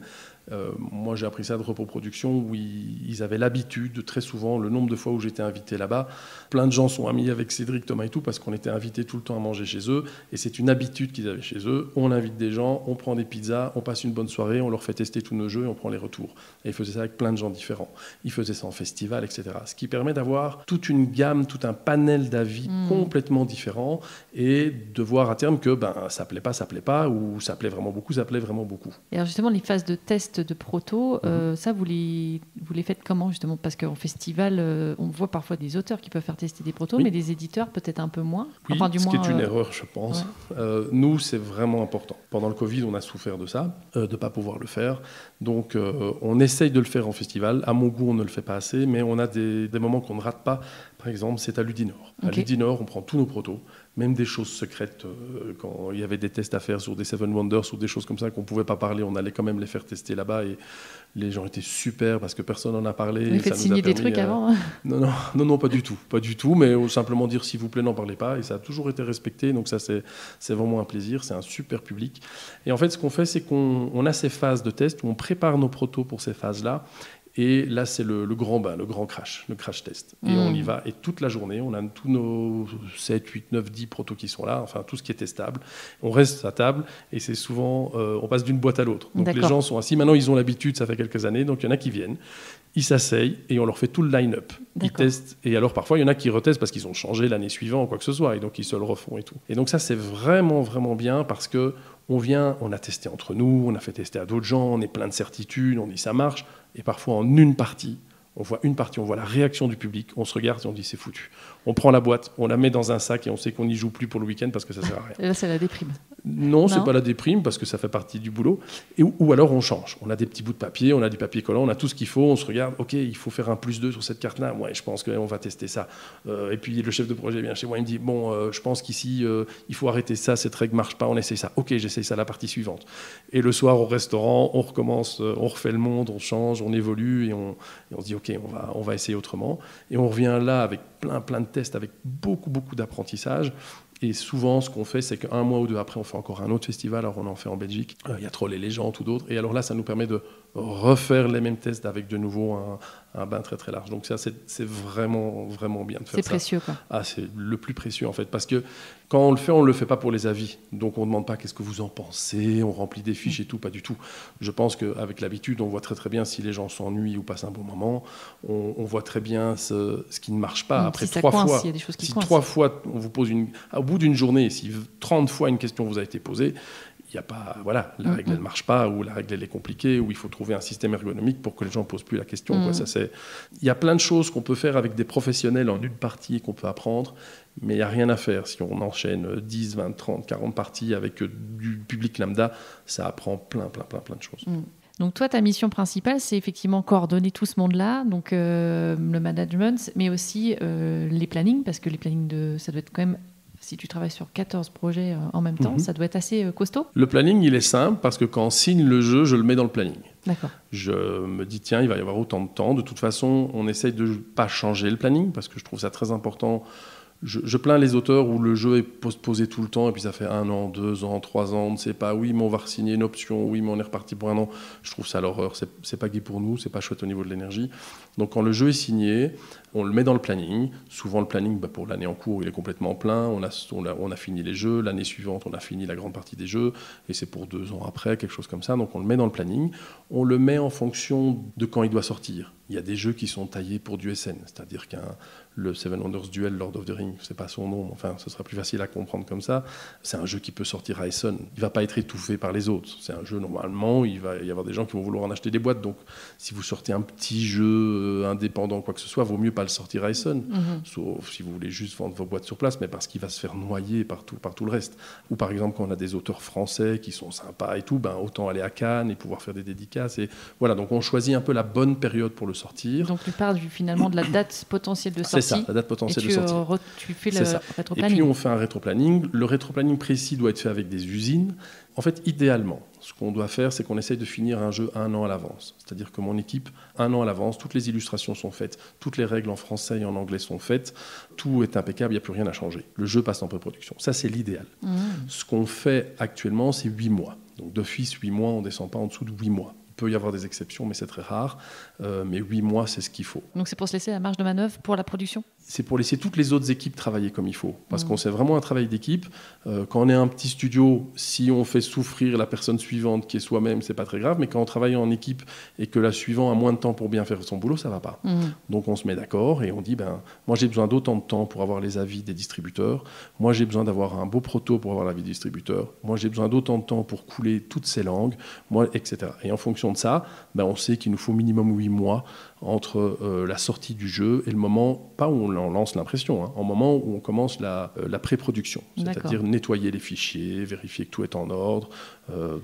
Moi, j'ai appris ça de Repos Production, où ils avaient l'habitude, très souvent, le nombre de fois où j'étais invité là-bas, plein de gens sont amis avec Cédric, Thomas et tout, parce qu'on était invités tout le temps à manger chez eux, et c'est une habitude qu'ils avaient chez eux. On invite des gens, on prend des pizzas, on passe une bonne soirée, on leur fait tester tous nos jeux, et on prend les retours. Et ils faisaient ça avec plein de gens différents. Ils faisaient ça en festival, etc. Ce qui permet d'avoir toute une gamme, tout un panel d'avis complètement différents, et de voir à terme que ça plaît pas, ou ça plaît vraiment beaucoup, ça plaît vraiment beaucoup. Et alors justement, les phases de test de proto, ça vous les faites comment justement ? Parce qu'en festival, on voit parfois des auteurs qui peuvent faire tester des protos, mais des éditeurs peut-être un peu moins. Oui, enfin, qui est une erreur, je pense. Ouais. Nous, c'est vraiment important. Pendant le Covid, on a souffert de ça, de ne pas pouvoir le faire. Donc, on essaye de le faire en festival. À mon goût, on ne le fait pas assez, mais on a des moments qu'on ne rate pas. Par exemple, c'est à Ludinor. Okay. À Ludinor, on prend tous nos protos, même des choses secrètes. Quand il y avait des tests à faire sur des Seven Wonders ou des choses comme ça qu'on ne pouvait pas parler, on allait quand même les faire tester là-bas. Et les gens étaient super parce que personne n'en a parlé. Vous faites signer des trucs avant Non, pas du tout. Pas du tout, mais simplement dire s'il vous plaît, n'en parlez pas. Et ça a toujours été respecté. Donc ça, c'est vraiment un plaisir. C'est un super public. Et en fait, ce qu'on fait, c'est qu'on a ces phases de test où on prépare nos protos pour ces phases-là. Et là, c'est le grand bain, le grand crash, le crash test. Et on y va. Et toute la journée, on a tous nos 7, 8, 9, 10 protos qui sont là, enfin tout ce qui est testable. On reste à table et c'est souvent, on passe d'une boîte à l'autre. Donc les gens sont assis. Maintenant, ils ont l'habitude, ça fait quelques années. Donc il y en a qui viennent, ils s'asseyent et on leur fait tout le line-up. Ils testent. Et alors parfois, il y en a qui retestent parce qu'ils ont changé l'année suivante ou quoi que ce soit. Et donc ils se le refont et tout. Et donc ça, c'est vraiment, vraiment bien parce que on a testé entre nous, on a fait tester à d'autres gens, on est plein de certitudes, on dit ça marche. Et parfois, en une partie, on voit la réaction du public, on se regarde et on dit c'est foutu. On prend la boîte, on la met dans un sac et on sait qu'on n'y joue plus pour le week-end parce que ça sert à rien. Et là, c'est la déprime. Non, c'est pas la déprime parce que ça fait partie du boulot. Ou alors on change. On a des petits bouts de papier, on a du papier collant, on a tout ce qu'il faut. On se regarde, ok, il faut faire un +2 sur cette carte-là. Ouais, je pense qu'on va tester ça. Et puis le chef de projet vient chez moi, il me dit, bon, je pense qu'ici, il faut arrêter ça, cette règle marche pas, on essaye ça. Ok, j'essaye ça la partie suivante. Et le soir au restaurant, on recommence, on refait le monde, on change, on évolue et on se dit, ok, on va essayer autrement. Et on revient là avec plein de tests, avec beaucoup d'apprentissage. Et souvent, ce qu'on fait, c'est qu'un mois ou deux après, on fait encore un autre festival. Alors, on en fait en Belgique. Il y a Troll et Légendes ou d'autres. Et alors là, ça nous permet de refaire les mêmes tests avec de nouveau un bain très large. Donc ça, c'est vraiment bien de faire ça. C'est précieux, quoi. Ah, c'est le plus précieux, en fait. Parce que quand on le fait pas pour les avis. Donc, on ne demande pas qu'est-ce que vous en pensez. On remplit des fiches et tout, pas du tout. Je pense qu'avec l'habitude, on voit très bien si les gens s'ennuient ou passent un bon moment. On voit très bien ce qui ne marche pas. Après, si ça 3 coince, fois, il y a des choses qui si coincent. 3 fois, on vous pose au bout d'une journée, si 30 fois une question vous a été posée, il n'y a pas, voilà, la règle elle ne marche pas, ou la règle elle est compliquée, ou il faut trouver un système ergonomique pour que les gens ne posent plus la question. Quoi. Il y a plein de choses qu'on peut faire avec des professionnels en une partie et qu'on peut apprendre, mais il n'y a rien à faire. Si on enchaîne 10, 20, 30, 40 parties avec du public lambda, ça apprend plein de choses. Donc toi, ta mission principale, c'est effectivement coordonner tout ce monde-là, donc le management, mais aussi les plannings, parce que les plannings, ça doit être quand même... Si tu travailles sur 14 projets en même temps, ça doit être assez costaud. Le planning, il est simple parce que quand on signe le jeu, je le mets dans le planning. D'accord. Je me dis, tiens, il va y avoir autant de temps. De toute façon, on essaye de ne pas changer le planning parce que je trouve ça très important. Je plains les auteurs où le jeu est postposé tout le temps et puis ça fait 1 an, 2 ans, 3 ans, on ne sait pas, oui, mais on va re-signer une option, oui, mais on est reparti pour 1 an. Je trouve ça l'horreur, c'est pas gai pour nous, c'est pas chouette au niveau de l'énergie. Donc quand le jeu est signé, on le met dans le planning. Souvent le planning, pour l'année en cours, il est complètement plein. On a fini les jeux, l'année suivante, on a fini la grande partie des jeux et c'est pour 2 ans après, quelque chose comme ça. Donc on le met dans le planning. On le met en fonction de quand il doit sortir. Il y a des jeux qui sont taillés pour du SN, c'est-à-dire le Seven Wonders Duel Lord of the Rings, c'est pas son nom, enfin ce sera plus facile à comprendre comme ça. C'est un jeu qui peut sortir à Essen. Il va pas être étouffé par les autres. C'est un jeu normalement, il va y avoir des gens qui vont vouloir en acheter des boîtes. Donc si vous sortez un petit jeu indépendant, quoi que ce soit, vaut mieux pas le sortir à Essen. Sauf si vous voulez juste vendre vos boîtes sur place, mais parce qu'il va se faire noyer par tout le reste. Ou par exemple quand on a des auteurs français qui sont sympas et tout, autant aller à Cannes et pouvoir faire des dédicaces. Et voilà, donc on choisit un peu la bonne période pour le sortir. Donc tu parles finalement de la date potentielle de sortie. C'est ça, la date potentielle de sortie. Tu fais le rétroplanning. Et puis on fait un rétroplanning. Le rétroplanning précis doit être fait avec des usines. En fait, idéalement, ce qu'on doit faire, c'est qu'on essaye de finir un jeu 1 an à l'avance. C'est-à-dire que mon équipe, 1 an à l'avance, toutes les illustrations sont faites, toutes les règles en français et en anglais sont faites, tout est impeccable, il n'y a plus rien à changer. Le jeu passe en pré-production. Ça, c'est l'idéal. Ce qu'on fait actuellement, c'est 8 mois. Donc d'office, 8 mois, on ne descend pas en dessous de 8 mois. Il peut y avoir des exceptions, mais c'est très rare. Mais 8 mois, c'est ce qu'il faut. Donc c'est pour se laisser la marge de manœuvre pour la production ? C'est pour laisser toutes les autres équipes travailler comme il faut. Parce qu'on c'est vraiment un travail d'équipe. Quand on est un petit studio, si on fait souffrir la personne suivante qui est soi-même, c'est pas très grave. Mais quand on travaille en équipe et que la suivante a moins de temps pour bien faire son boulot, ça va pas. Donc on se met d'accord et on dit, moi j'ai besoin d'autant de temps pour avoir les avis des distributeurs. Moi j'ai besoin d'avoir un beau proto pour avoir l'avis des distributeurs. Moi j'ai besoin d'autant de temps pour couler toutes ces langues, etc. Et en fonction de ça, on sait qu'il nous faut minimum 8 mois entre la sortie du jeu et le moment, pas où on lance l'impression, au moment où on commence la pré-production, c'est-à-dire nettoyer les fichiers, vérifier que tout est en ordre,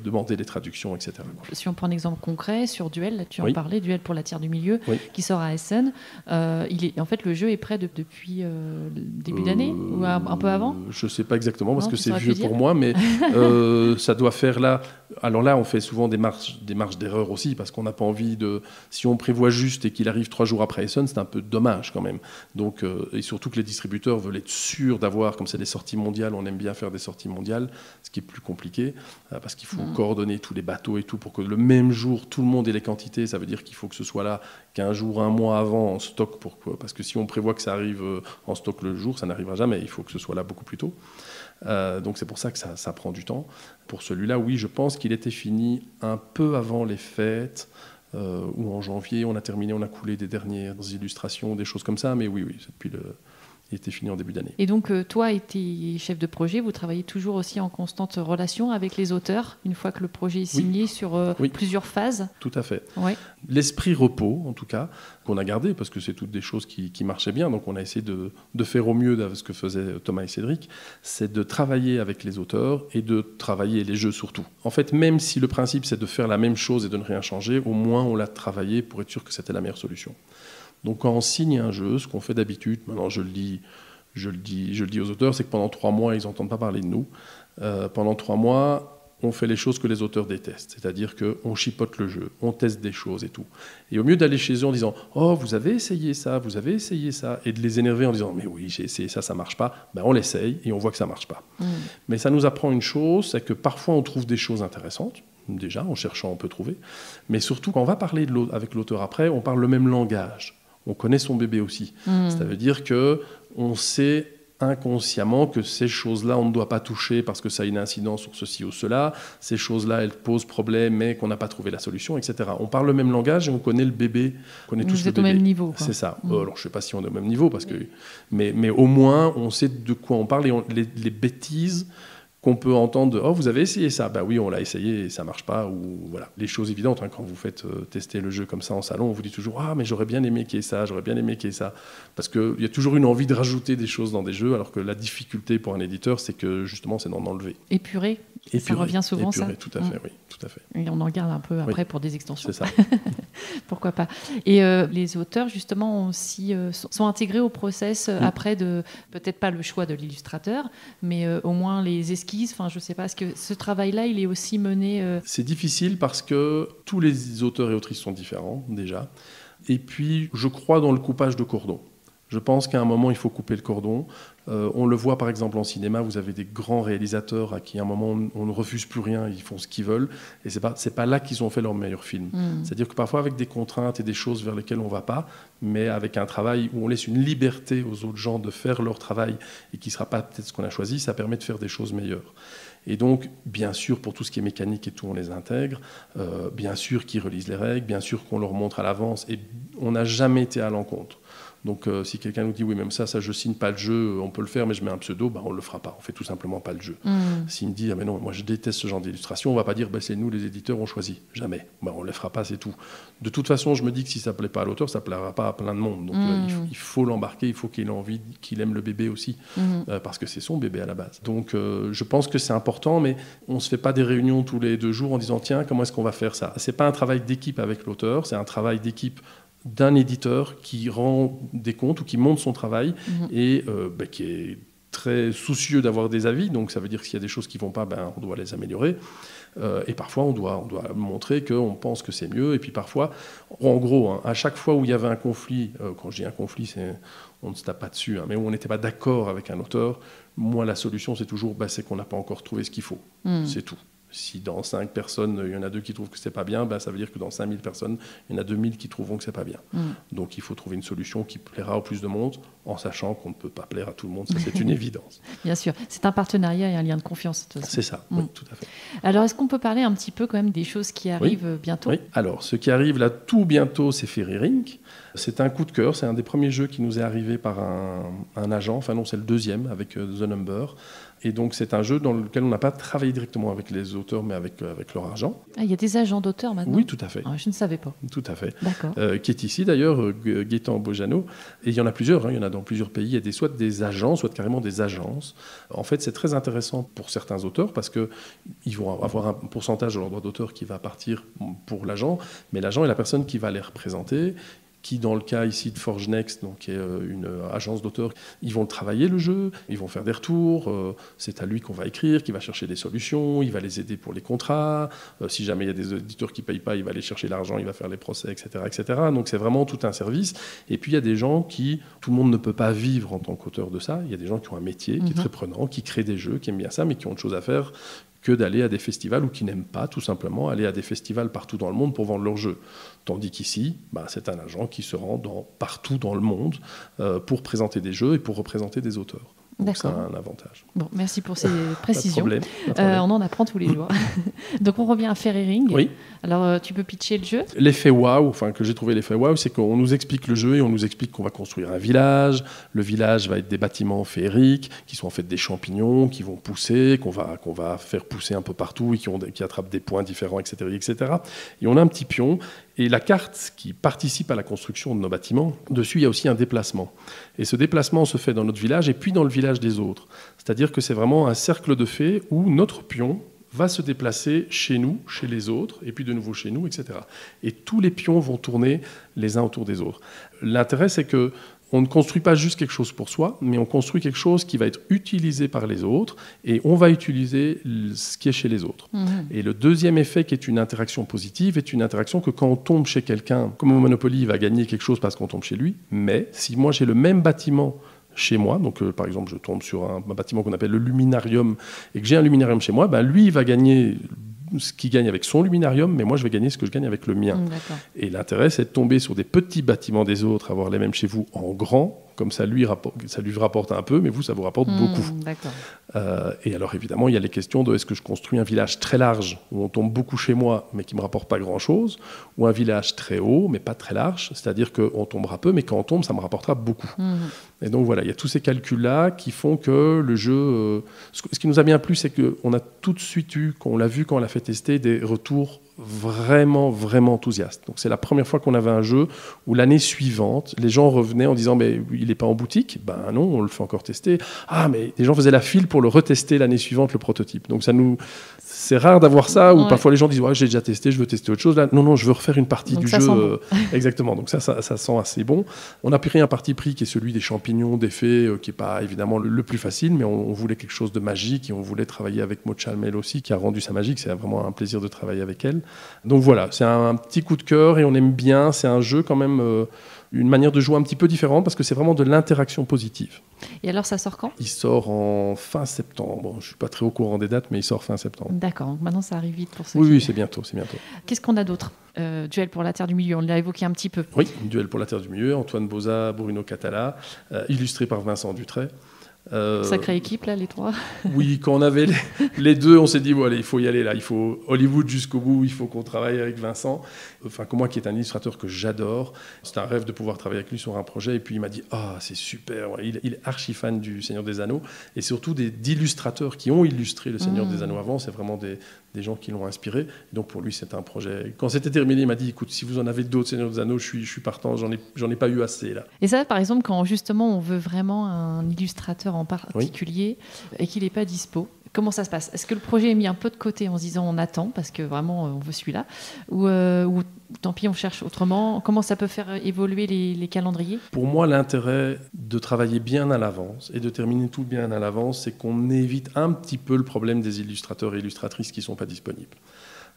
demander des traductions, etc. Si on prend un exemple concret sur Duel, là, tu en parlais, Duel pour la Tiers du Milieu, qui sort à Essen, en fait le jeu est prêt depuis début d'année ou un peu avant ? Je ne sais pas exactement parce que c'est vieux pour moi, mais ça doit faire là... Alors là, on fait souvent des marges d'erreur aussi parce qu'on n'a pas envie de... Si on prévoit juste et qu'il arrive 3 jours après Essen, c'est un peu dommage quand même. Donc, et surtout que les distributeurs veulent être sûrs d'avoir, comme c'est des sorties mondiales, on aime bien faire des sorties mondiales, ce qui est plus compliqué, parce qu'il faut coordonner tous les bateaux et tout pour que le même jour, tout le monde ait les quantités. Ça veut dire qu'il faut que ce soit là qu'un jour, 1 mois avant en stock, parce que si on prévoit que ça arrive en stock le jour, ça n'arrivera jamais. Il faut que ce soit là beaucoup plus tôt. Donc c'est pour ça que ça prend du temps. Pour celui-là, oui, je pense qu'il était fini un peu avant les fêtes, ou en janvier, on a terminé, on a coulé des dernières illustrations, des choses comme ça, mais oui, c'est Il était fini en début d'année. Et donc, toi et tes chefs de projet, vous travaillez toujours aussi en constante relation avec les auteurs, une fois que le projet est signé sur plusieurs phases? Tout à fait. Ouais. L'esprit repos, en tout cas, qu'on a gardé, parce que c'est toutes des choses qui marchaient bien, donc on a essayé de faire au mieux de ce que faisaient Thomas et Cédric, c'est de travailler avec les auteurs et de travailler les jeux surtout. En fait, même si le principe c'est de faire la même chose et de ne rien changer, au moins on l'a travaillé pour être sûr que c'était la meilleure solution. Donc quand on signe un jeu, ce qu'on fait d'habitude, maintenant je le dis aux auteurs, c'est que pendant 3 mois, ils n'entendent pas parler de nous. Pendant 3 mois, on fait les choses que les auteurs détestent, c'est-à-dire qu'on chipote le jeu, on teste des choses et tout. Et au mieux d'aller chez eux en disant « Oh, vous avez essayé ça », et de les énerver en disant « Mais oui, j'ai essayé ça, ça ne marche pas », on l'essaye et on voit que ça ne marche pas. Mais ça nous apprend une chose, c'est que parfois on trouve des choses intéressantes. Déjà, en cherchant, on peut trouver. Mais surtout, quand on va parler avec l'auteur après, on parle le même langage. On connaît son bébé aussi. Ça veut dire qu'on sait inconsciemment que ces choses-là, on ne doit pas toucher parce que ça a une incidence sur ceci ou cela. Ces choses-là, elles posent problème, mais qu'on n'a pas trouvé la solution, etc. On parle le même langage et on connaît le bébé. On connaît tous le bébé. Vous êtes au même niveau, quoi. C'est ça. Alors, je ne sais pas si on est au même niveau, mais au moins, on sait de quoi on parle. Et les bêtises qu'on peut entendre « Oh, vous avez essayé ça ?» Oui, on l'a essayé et ça ne marche pas. Ou, voilà. Les choses évidentes, quand vous faites tester le jeu comme ça en salon, on vous dit toujours « Ah, mais j'aurais bien aimé qu'il y ait ça, j'aurais bien aimé qu'il y ait ça. » Parce qu'il y a toujours une envie de rajouter des choses dans des jeux, alors que la difficulté pour un éditeur, c'est que justement, c'est d'en enlever. Épurer, ça revient souvent, ça. Tout à fait, oui, tout à fait. Et on en garde un peu après pour des extensions. C'est ça. Pourquoi pas. Et les auteurs, justement, aussi, sont intégrés au process après de, peut-être pas le choix de l'illustrateur, mais au moins les esquisses. Enfin, je ne sais pas, est-ce que ce travail-là, il est aussi mené... C'est difficile parce que tous les auteurs et autrices sont différents, déjà. Et puis, je crois dans le coupage de cordon. Je pense qu'à un moment, il faut couper le cordon. On le voit par exemple en cinéma, vous avez des grands réalisateurs à qui à un moment on ne refuse plus rien, ils font ce qu'ils veulent, et c'est pas là qu'ils ont fait leur meilleur film. C'est-à-dire que parfois avec des contraintes et des choses vers lesquelles on ne va pas, mais avec un travail où on laisse une liberté aux autres gens de faire leur travail et qui ne sera pas peut-être ce qu'on a choisi, ça permet de faire des choses meilleures. Et donc, bien sûr, pour tout ce qui est mécanique et tout, on les intègre. Bien sûr qu'ils relisent les règles, bien sûr qu'on leur montre à l'avance, et on n'a jamais été à l'encontre. Donc si quelqu'un nous dit oui, même ça je signe pas le jeu, on peut le faire mais je mets un pseudo, on le fera pas, on fait tout simplement pas le jeu. S'il me dit ah mais non, moi je déteste ce genre d'illustration, on va pas dire c'est nous les éditeurs on choisit, jamais, on le fera pas, c'est tout. De toute façon, je me dis que si ça plaît pas à l'auteur, ça plaira pas à plein de monde. Donc il faut l'embarquer, il faut qu'il ait envie, qu'il aime le bébé aussi, parce que c'est son bébé à la base. Donc je pense que c'est important, mais on se fait pas des réunions tous les 2 jours en disant tiens, comment est-ce qu'on va faire ça. C'est pas un travail d'équipe avec l'auteur, c'est un travail d'équipe d'un éditeur qui rend des comptes ou qui montre son travail et qui est très soucieux d'avoir des avis. Donc ça veut dire que s'il y a des choses qui ne vont pas, on doit les améliorer. Et parfois, on doit montrer qu'on pense que c'est mieux. Et puis parfois, en gros, à chaque fois où il y avait un conflit, quand je dis un conflit, on ne se tape pas dessus, mais où on n'était pas d'accord avec un auteur, moi, la solution, c'est toujours c'est qu'on n'a pas encore trouvé ce qu'il faut. C'est tout. Si dans 5 personnes, il y en a 2 qui trouvent que c'est pas bien, ça veut dire que dans 5000 personnes, il y en a 2000 qui trouveront que c'est pas bien. Donc il faut trouver une solution qui plaira au plus de monde, en sachant qu'on ne peut pas plaire à tout le monde, ça c'est une évidence. Bien sûr, c'est un partenariat et un lien de confiance. C'est ça, oui, tout à fait. Alors est-ce qu'on peut parler un petit peu quand même des choses qui arrivent bientôt ? Oui, alors ce qui arrive là tout bientôt, c'est Fairy Rink. C'est un coup de cœur, c'est un des premiers jeux qui nous est arrivé par un agent, enfin non, c'est le 2e avec The Number. Et donc c'est un jeu dans lequel on n'a pas travaillé directement avec les auteurs, mais avec leur argent. Ah, il y a des agents d'auteurs maintenant ? Oui, tout à fait. Ah, je ne savais pas. Tout à fait. D'accord. Qui est ici d'ailleurs, Gaëtan Bojano. Et il y en a plusieurs, il y en a dans plusieurs pays. Il y a soit des agents, soit carrément des agences. En fait, c'est très intéressant pour certains auteurs parce qu'ils vont avoir un pourcentage de leur droit d'auteur qui va partir pour l'agent, mais l'agent est la personne qui va les représenter, qui, dans le cas ici de Forge Next, donc, qui est une agence d'auteurs, ils vont travailler le jeu, ils vont faire des retours, c'est à lui qu'on va écrire, qui va chercher des solutions, il va les aider pour les contrats, si jamais il y a des éditeurs qui ne payent pas, il va aller chercher l'argent, il va faire les procès, etc., etc. Donc c'est vraiment tout un service. Et puis il y a des gens qui, tout le monde ne peut pas vivre en tant qu'auteur de ça, il y a des gens qui ont un métier qui est très prenant, qui créent des jeux, qui aiment bien ça, mais qui ont autre chose à faire que d'aller à des festivals ou qui n'aiment pas tout simplement aller à des festivals partout dans le monde pour vendre leurs jeux. Tandis qu'ici, c'est un agent qui se rend partout dans le monde pour présenter des jeux et pour représenter des auteurs. Donc c'est un avantage. Bon, merci pour ces précisions. Pas de problème. On en apprend tous les jours. Donc on revient à Fairy Ring. Oui. Alors tu peux pitcher le jeu ? L'effet waouh, que j'ai trouvé l'effet waouh, c'est qu'on nous explique le jeu et on nous explique qu'on va construire un village. Le village va être des bâtiments féeriques qui sont en fait des champignons qui vont pousser, qu'on va faire pousser un peu partout et qui attrapent des points différents, etc., etc. Et on a un petit pion. Et la carte qui participe à la construction de nos bâtiments, dessus, il y a aussi un déplacement. Et ce déplacement se fait dans notre village et puis dans le village des autres. C'est-à-dire que c'est vraiment un cercle de fées où notre pion va se déplacer chez nous, chez les autres, et puis de nouveau chez nous, etc. Et tous les pions vont tourner les uns autour des autres. L'intérêt, c'est que on ne construit pas juste quelque chose pour soi, mais on construit quelque chose qui va être utilisé par les autres et on va utiliser ce qui est chez les autres. Et le deuxième effet, qui est une interaction positive, est une interaction que quand on tombe chez quelqu'un, comme au Monopoly, il va gagner quelque chose parce qu'on tombe chez lui, mais si moi j'ai le même bâtiment chez moi, donc par exemple je tombe sur un bâtiment qu'on appelle le luminarium et que j'ai un luminarium chez moi, lui il va gagner ce qu'il gagne avec son luminarium, mais moi je vais gagner ce que je gagne avec le mien. Et l'intérêt, c'est de tomber sur des petits bâtiments des autres, avoir les mêmes chez vous en grand, comme ça lui rapporte un peu, mais vous, ça vous rapporte beaucoup. Et alors évidemment, il y a les questions de est-ce que je construis un village très large, où on tombe beaucoup chez moi, mais qui ne me rapporte pas grand-chose, ou un village très haut, mais pas très large, c'est-à-dire qu'on tombera peu, mais quand on tombe, ça me rapportera beaucoup. Et donc voilà, il y a tous ces calculs-là qui font que le jeu... ce qui nous a bien plu, c'est qu'on a tout de suite eu, quand on l'a vu, quand on l'a fait tester, des retours vraiment, vraiment enthousiastes. Donc c'est la première fois qu'on avait un jeu où l'année suivante, les gens revenaient en disant « mais il n'est pas en boutique ». Ben non, on le fait encore tester. Ah, mais les gens faisaient la file pour le retester l'année suivante, le prototype. Donc c'est rare d'avoir ça, où parfois les gens disent « ouais, j'ai déjà testé, je veux tester autre chose ». Là, non, je veux refaire une partie du jeu. Bon. Exactement, donc ça sent assez bon. On a pris un parti pris qui est celui des champignons, des fées, qui n'est pas évidemment le plus facile, mais on voulait quelque chose de magique et on voulait travailler avec Maud Chalmel aussi, qui a rendu ça magique. C'est vraiment un plaisir de travailler avec elle. Donc voilà, c'est un petit coup de cœur et on aime bien. C'est un jeu quand même, une manière de jouer un petit peu différente parce que c'est vraiment de l'interaction positive. Et alors ça sort quand ? Il sort en fin septembre. Je ne suis pas très au courant des dates, mais il sort fin septembre. D'accord, donc maintenant ça arrive vite pour ceux Oui, c'est bientôt. Qu'est-ce qu'on a d'autre ? Duel pour la Terre du Milieu, on l'a évoqué un petit peu. Oui, Duel pour la Terre du Milieu, Antoine Boza, Bruno Catala, illustré par Vincent Dutray. Sacrée équipe, là, les trois. Oui, quand on avait les deux, on s'est dit, bon, allez, il faut y aller, là. Il faut Hollywood jusqu'au bout, il faut qu'on travaille avec Vincent. Moi, qui est un illustrateur que j'adore, c'est un rêve de pouvoir travailler avec lui sur un projet. Et puis, il m'a dit, c'est super. Il est archi fan du Seigneur des Anneaux. Et surtout, d'illustrateurs qui ont illustré le Seigneur des Anneaux avant. C'est vraiment des gens qui l'ont inspiré. Donc, pour lui, c'est un projet. Quand c'était terminé, il m'a dit, écoute, si vous en avez d'autres Seigneur des Anneaux, je suis partant. J'en ai pas eu assez, là. Et ça, par exemple, quand justement, on veut vraiment un illustrateur en particulier et qu'il n'est pas dispo, comment ça se passe ? Est-ce que le projet est mis un peu de côté en se disant on attend parce que vraiment on veut celui-là ou tant pis on cherche autrement ? Comment ça peut faire évoluer les calendriers ? Pour moi, l'intérêt de travailler bien à l'avance et de terminer tout bien à l'avance, c'est qu'on évite un petit peu le problème des illustrateurs et illustratrices qui ne sont pas disponibles.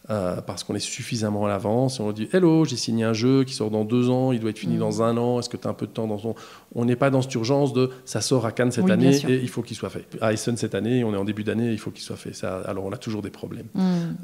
Parce qu'on est suffisamment à l'avance et on dit « Hello, j'ai signé un jeu qui sort dans 2 ans, il doit être fini dans 1 an, est-ce que tu as un peu de temps dans son... » On n'est pas dans cette urgence de « ça sort à Cannes cette année et il faut qu'il soit fait. À Essen cette année, on est en début d'année, il faut qu'il soit fait. » Alors on a toujours des problèmes.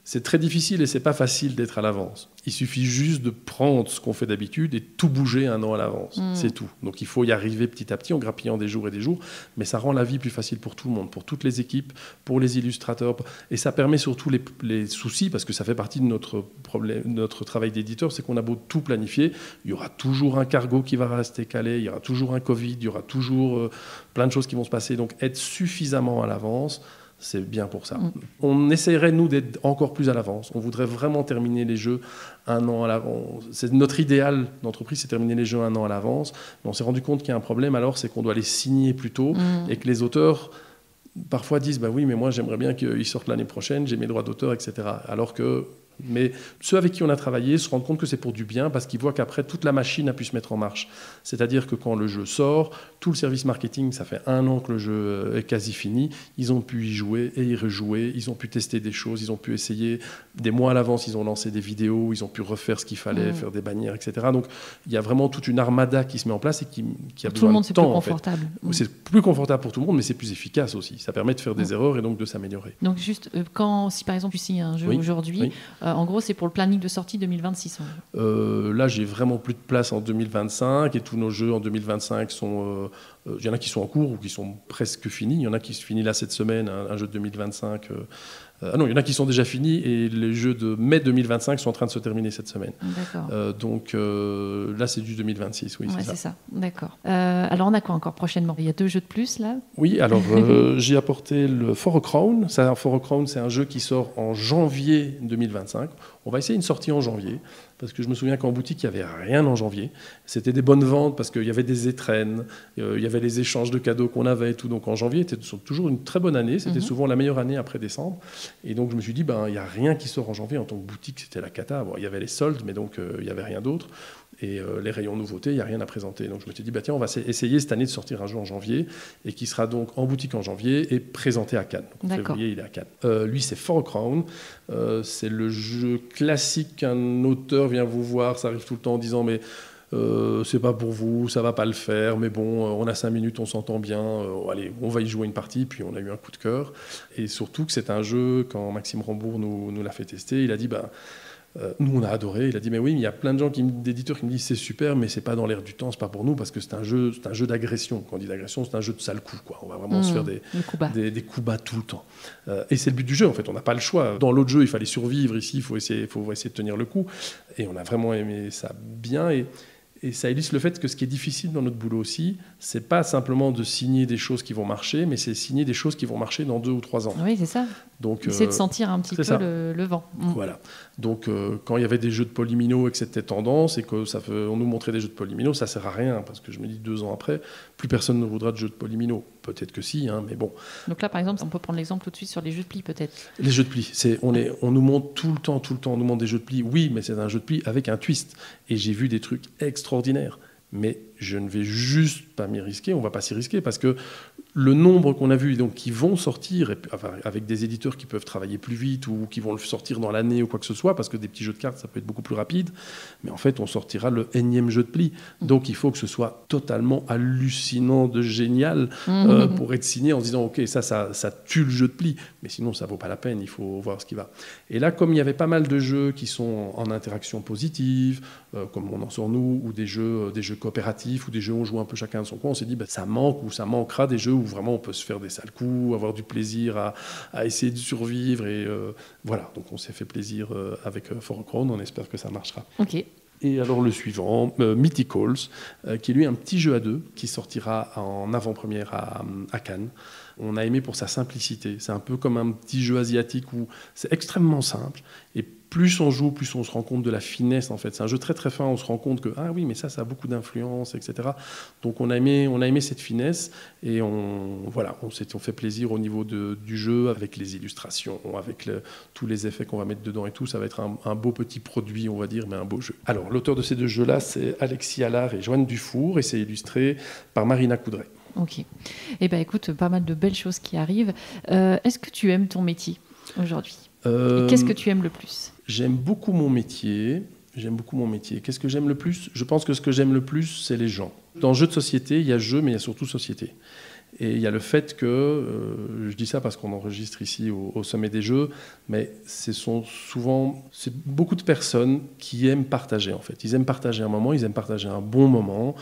C'est très difficile et c'est pas facile d'être à l'avance. Il suffit juste de prendre ce qu'on fait d'habitude et tout bouger 1 an à l'avance. C'est tout. Donc il faut y arriver petit à petit en grappillant des jours et des jours, mais ça rend la vie plus facile pour tout le monde, pour toutes les équipes, pour les illustrateurs et ça permet surtout les soucis parce que ça fait partie de notre travail d'éditeur, c'est qu'on a beau tout planifier, il y aura toujours un cargo qui va rester calé, il y aura toujours un Covid, il y aura toujours plein de choses qui vont se passer. Donc être suffisamment à l'avance, c'est bien pour ça. On essaierait, nous, d'être encore plus à l'avance. On voudrait vraiment terminer les jeux 1 an à l'avance. C'est notre idéal d'entreprise, c'est terminer les jeux 1 an à l'avance. Mais on s'est rendu compte qu'il y a un problème, alors c'est qu'on doit les signer plus tôt et que les auteurs parfois disent bah oui mais moi j'aimerais bien qu'ils sortent l'année prochaine, j'ai mes droits d'auteur, etc. Alors que mais ceux avec qui on a travaillé se rendent compte que c'est pour du bien parce qu'ils voient qu'après toute la machine a pu se mettre en marche. C'est-à-dire que quand le jeu sort, tout le service marketing, ça fait 1 an que le jeu est quasi fini, ils ont pu y jouer et y rejouer, ils ont pu tester des choses, ils ont pu essayer, des mois à l'avance ils ont lancé des vidéos, ils ont pu refaire ce qu'il fallait, faire des bannières, etc. Donc il y a vraiment toute une armada qui se met en place et qui a besoin de temps. Tout le monde c'est plus confortable. C'est plus confortable pour tout le monde mais c'est plus efficace aussi. Ça permet de faire des erreurs et donc de s'améliorer. Donc juste si par exemple tu signes un jeu aujourd'hui, En gros, c'est pour le planning de sortie 2026. Là, j'ai vraiment plus de place en 2025 et tous nos jeux en 2025 sont... Il y en a qui sont en cours ou qui sont presque finis. Il y en a qui se finissent là cette semaine, un jeu de 2025. Non, il y en a qui sont déjà finis et les jeux de mai 2025 sont en train de se terminer cette semaine. Donc là, c'est du 2026, oui, c'est ça. D'accord. Alors, on a quoi encore prochainement? Il y a 2 jeux de plus, là? Oui, alors j'ai apporté le For a Crown. For a Crown, c'est un jeu qui sort en janvier 2025. On va essayer une sortie en janvier, parce que je me souviens qu'en boutique, il n'y avait rien en janvier. C'était des bonnes ventes, parce qu'il y avait des étrennes, il y avait les échanges de cadeaux qu'on avait et tout. Donc en janvier, c'était toujours une très bonne année. C'était souvent la meilleure année après décembre. Et donc je me suis dit, il n'y a rien qui sort en janvier. En tant que boutique, c'était la cata. Bon, il y avait les soldes, mais donc il n'y avait rien d'autre. Et les rayons nouveautés, il n'y a rien à présenter. Donc je me suis dit, tiens, on va essayer cette année de sortir un jeu en janvier, et qui sera donc en boutique en janvier et présenté à Cannes. Donc, en février, il est à Cannes. Lui, c'est For a Crown. C'est le jeu classique qu'un auteur vient vous voir. Ça arrive tout le temps en disant, mais c'est pas pour vous, ça va pas le faire, mais bon, on a 5 minutes, on s'entend bien, allez, on va y jouer une partie, puis on a eu un coup de cœur. Et surtout que c'est un jeu, quand Maxime Rambourg nous l'a fait tester, il a dit, nous on a adoré, il a dit mais oui, mais il y a plein de gens d'éditeurs qui me disent c'est super, mais c'est pas dans l'air du temps, c'est pas pour nous, parce que c'est un jeu d'agression. Quand on dit d'agression, c'est un jeu de sale coup, quoi. On va vraiment se faire des coups bas tout le temps. Et c'est le but du jeu, en fait, on n'a pas le choix. Dans l'autre jeu, il fallait survivre, ici il faut essayer de tenir le coup, et on a vraiment aimé ça bien. Et ça illustre le fait que ce qui est difficile dans notre boulot aussi, c'est pas simplement de signer des choses qui vont marcher, mais c'est signer des choses qui vont marcher dans 2 ou 3 ans. Oui, c'est ça. Donc, c'est de sentir un petit peu le vent. Voilà. Donc, quand il y avait des jeux de Polymino et que c'était tendance et que on nous montrait des jeux de Polymino, ça sert à rien, parce que je me dis 2 ans après, plus personne ne voudra de jeux de Polymino. Peut-être que si, mais bon. Donc là, par exemple, on peut prendre l'exemple tout de suite sur les jeux de pli, peut-être. Les jeux de pli, on nous montre tout le temps, on nous montre des jeux de pli. Oui, mais c'est un jeu de pli avec un twist. Et j'ai vu des trucs extraordinaires. Mais je ne vais juste pas m'y risquer, on ne va pas s'y risquer, parce que le nombre qu'on a vu, donc qui vont sortir, avec des éditeurs qui peuvent travailler plus vite ou qui vont le sortir dans l'année ou quoi que ce soit, parce que des petits jeux de cartes, ça peut être beaucoup plus rapide, mais en fait, on sortira le énième jeu de pli. Donc, il faut que ce soit totalement hallucinant, de génial, pour être signé en se disant, OK, ça tue le jeu de pli, mais sinon, ça ne vaut pas la peine, il faut voir ce qui va. Et là, comme il y avait pas mal de jeux qui sont en interaction positive, comme on en sort nous, ou des jeux coopératifs, ou des jeux où on joue un peu chacun de son coin, on s'est dit, ça manque ou ça manquera des jeux où vraiment on peut se faire des sales coups, avoir du plaisir à essayer de survivre. Et voilà, donc on s'est fait plaisir avec For a Crown, on espère que ça marchera. Ok. Et alors le suivant, Mythicals, qui est lui un petit jeu à 2, qui sortira en avant-première à Cannes. On a aimé pour sa simplicité. C'est un peu comme un petit jeu asiatique où c'est extrêmement simple. Et plus on joue, plus on se rend compte de la finesse, en fait. C'est un jeu très très fin, on se rend compte que, ah oui, mais ça a beaucoup d'influence, etc. Donc on a aimé cette finesse, et on fait plaisir au niveau du jeu, avec les illustrations, avec tous les effets qu'on va mettre dedans et tout. Ça va être un beau petit produit, on va dire, mais un beau jeu. Alors, l'auteur de ces 2 jeux-là, c'est Alexis Allard et Joanne Dufour, et c'est illustré par Marina Coudray. Ok. Eh bien, écoute, pas mal de belles choses qui arrivent. Est-ce que tu aimes ton métier aujourd'hui ? Et qu'est-ce que tu aimes le plus ? J'aime beaucoup mon métier. Qu'est-ce que j'aime le plus ? Je pense que ce que j'aime le plus, c'est les gens. Dans jeu de société, il y a jeu, mais il y a surtout société. Et il y a le fait que, je dis ça parce qu'on enregistre ici au Sommet des Jeux, mais c'est beaucoup de personnes qui aiment partager, en fait. Ils aiment partager un moment, ils aiment partager un bon moment,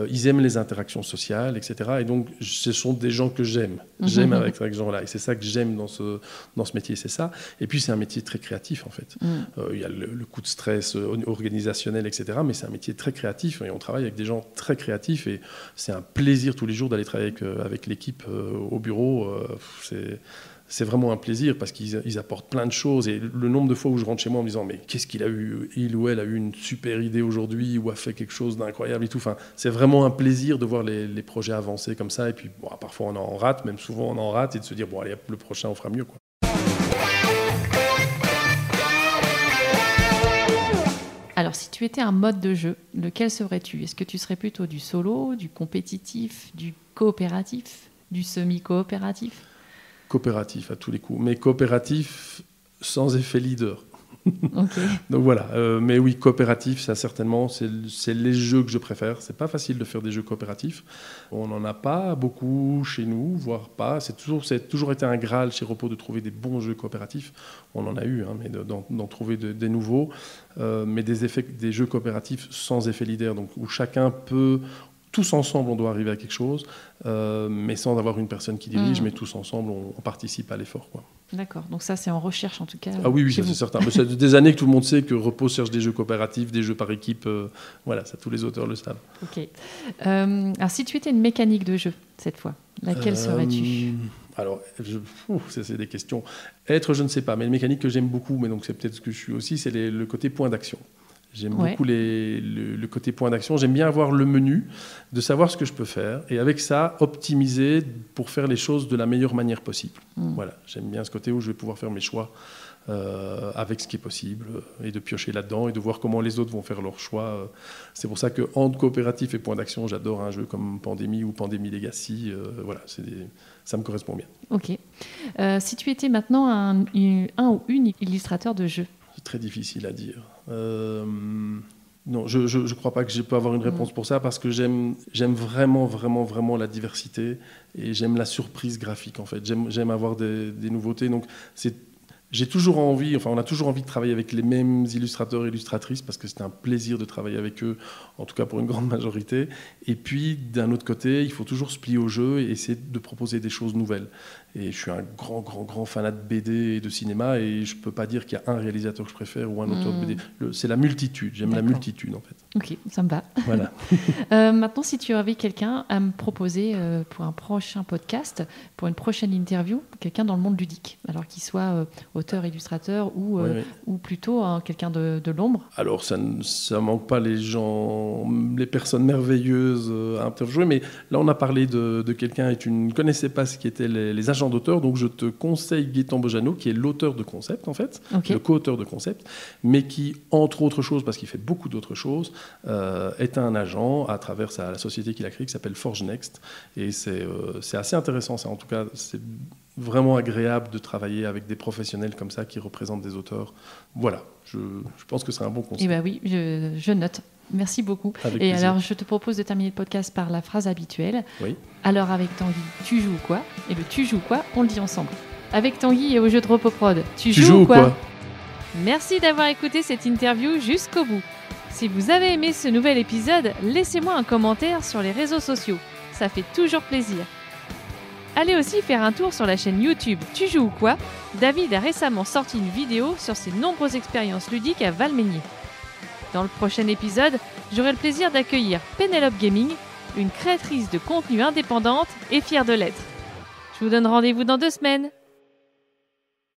ils aiment les interactions sociales, etc. Et donc, ce sont des gens que j'aime. J'aime avec ces gens-là. Et c'est ça que j'aime dans ce métier, c'est ça. Et puis, c'est un métier très créatif, en fait. Il y a le coup de stress organisationnel, etc. Mais c'est un métier très créatif, et on travaille avec des gens très créatifs, et c'est un plaisir tous les jours d'aller travailler avec l'équipe au bureau. C'est vraiment un plaisir, parce qu'ils apportent plein de choses, et le nombre de fois où je rentre chez moi en me disant, mais qu'est-ce qu'il a eu, il ou elle a eu une super idée aujourd'hui, ou a fait quelque chose d'incroyable et tout. Enfin, c'est vraiment un plaisir de voir les projets avancer comme ça, et puis parfois on en rate, même souvent on en rate, et de se dire, allez, le prochain on fera mieux, quoi. Alors, si tu étais un mode de jeu, lequel serais-tu ? Est-ce que tu serais plutôt du solo, du compétitif, du coopératif, du semi-coopératif ? Coopératif à tous les coups, mais coopératif sans effet leader. Ok. Donc voilà, mais oui, coopératif, ça certainement, c'est les jeux que je préfère. C'est pas facile de faire des jeux coopératifs. On n'en a pas beaucoup chez nous, voire pas. C'est toujours été un Graal chez Repos de trouver des bons jeux coopératifs. On en a eu, hein, mais d'en trouver des nouveaux. Mais des jeux coopératifs sans effet leader, donc où chacun peut... Tous ensemble, on doit arriver à quelque chose, mais sans avoir une personne qui dirige, mais tous ensemble, on participe à l'effort, quoi. D'accord, donc ça c'est en recherche en tout cas. Ah oui, chez ça, vous. c'est certain. Mais c'est des années que tout le monde sait que Repos cherche des jeux coopératifs, des jeux par équipe. Voilà, ça, tous les auteurs le savent. Ok. Alors si tu étais une mécanique de jeu cette fois, laquelle serais-tu ? Alors, c'est des questions. Être, je ne sais pas, mais une mécanique que j'aime beaucoup, mais donc c'est peut-être ce que je suis aussi, c'est le côté point d'action. J'aime beaucoup le côté point d'action. J'aime bien avoir le menu, de savoir ce que je peux faire, et avec ça, optimiser pour faire les choses de la meilleure manière possible. Voilà, j'aime bien ce côté où je vais pouvoir faire mes choix avec ce qui est possible, et de piocher là-dedans, et de voir comment les autres vont faire leurs choix. C'est pour ça que entre coopératif et point d'action, j'adore un jeu comme Pandémie ou Pandémie Legacy. Voilà, ça me correspond bien. Ok. Si tu étais maintenant un ou une illustrateur de jeu. C'est très difficile à dire. Non, je ne crois pas que je peux avoir une réponse pour ça, parce que j'aime vraiment, vraiment, vraiment la diversité, et j'aime la surprise graphique, en fait. J'aime avoir des nouveautés. Donc, j'ai toujours envie, on a toujours envie de travailler avec les mêmes illustrateurs et illustratrices, parce que c'est un plaisir de travailler avec eux, en tout cas pour une grande majorité. Et puis, d'un autre côté, il faut toujours se plier au jeu et essayer de proposer des choses nouvelles. Et je suis un grand, grand, grand fanat de BD et de cinéma, et je ne peux pas dire qu'il y a un réalisateur que je préfère ou un auteur de BD. C'est la multitude, j'aime la multitude, en fait. Ok, ça me va. Voilà. Maintenant, si tu avais quelqu'un à me proposer pour un prochain podcast, pour une prochaine interview, quelqu'un dans le monde ludique, alors qu'il soit auteur, illustrateur ou plutôt quelqu'un de l'ombre. Alors, ça manque pas les personnes merveilleuses à interviewer, mais là, on a parlé de quelqu'un et tu ne connaissais pas ce qui étaient les agents d'auteur, donc je te conseille Gaëtan Bojano, qui est l'auteur de concept, en fait, le co-auteur de concept, mais qui, entre autres choses, parce qu'il fait beaucoup d'autres choses, est un agent à travers la société qu'il a créée, qui s'appelle Forge Next, et c'est assez intéressant, ça, en tout cas, c'est vraiment agréable de travailler avec des professionnels comme ça qui représentent des auteurs. Voilà, je pense que c'est un bon conseil. Eh bien oui, je note. Merci beaucoup. Avec et plaisir. alors, je te propose de terminer le podcast par la phrase habituelle. Oui. Alors, avec Tanguy, tu joues quoi ? Et le tu joues quoi, on le dit ensemble. Avec Tanguy et au jeu de Repos Prod, tu joues quoi ? Merci d'avoir écouté cette interview jusqu'au bout. Si vous avez aimé ce nouvel épisode, laissez-moi un commentaire sur les réseaux sociaux. Ça fait toujours plaisir. Allez aussi faire un tour sur la chaîne YouTube Tu joues ou quoi ? David a récemment sorti une vidéo sur ses nombreuses expériences ludiques à Valménier. Dans le prochain épisode, j'aurai le plaisir d'accueillir Penelope Gaming, une créatrice de contenu indépendante et fière de l'être. Je vous donne rendez-vous dans 2 semaines.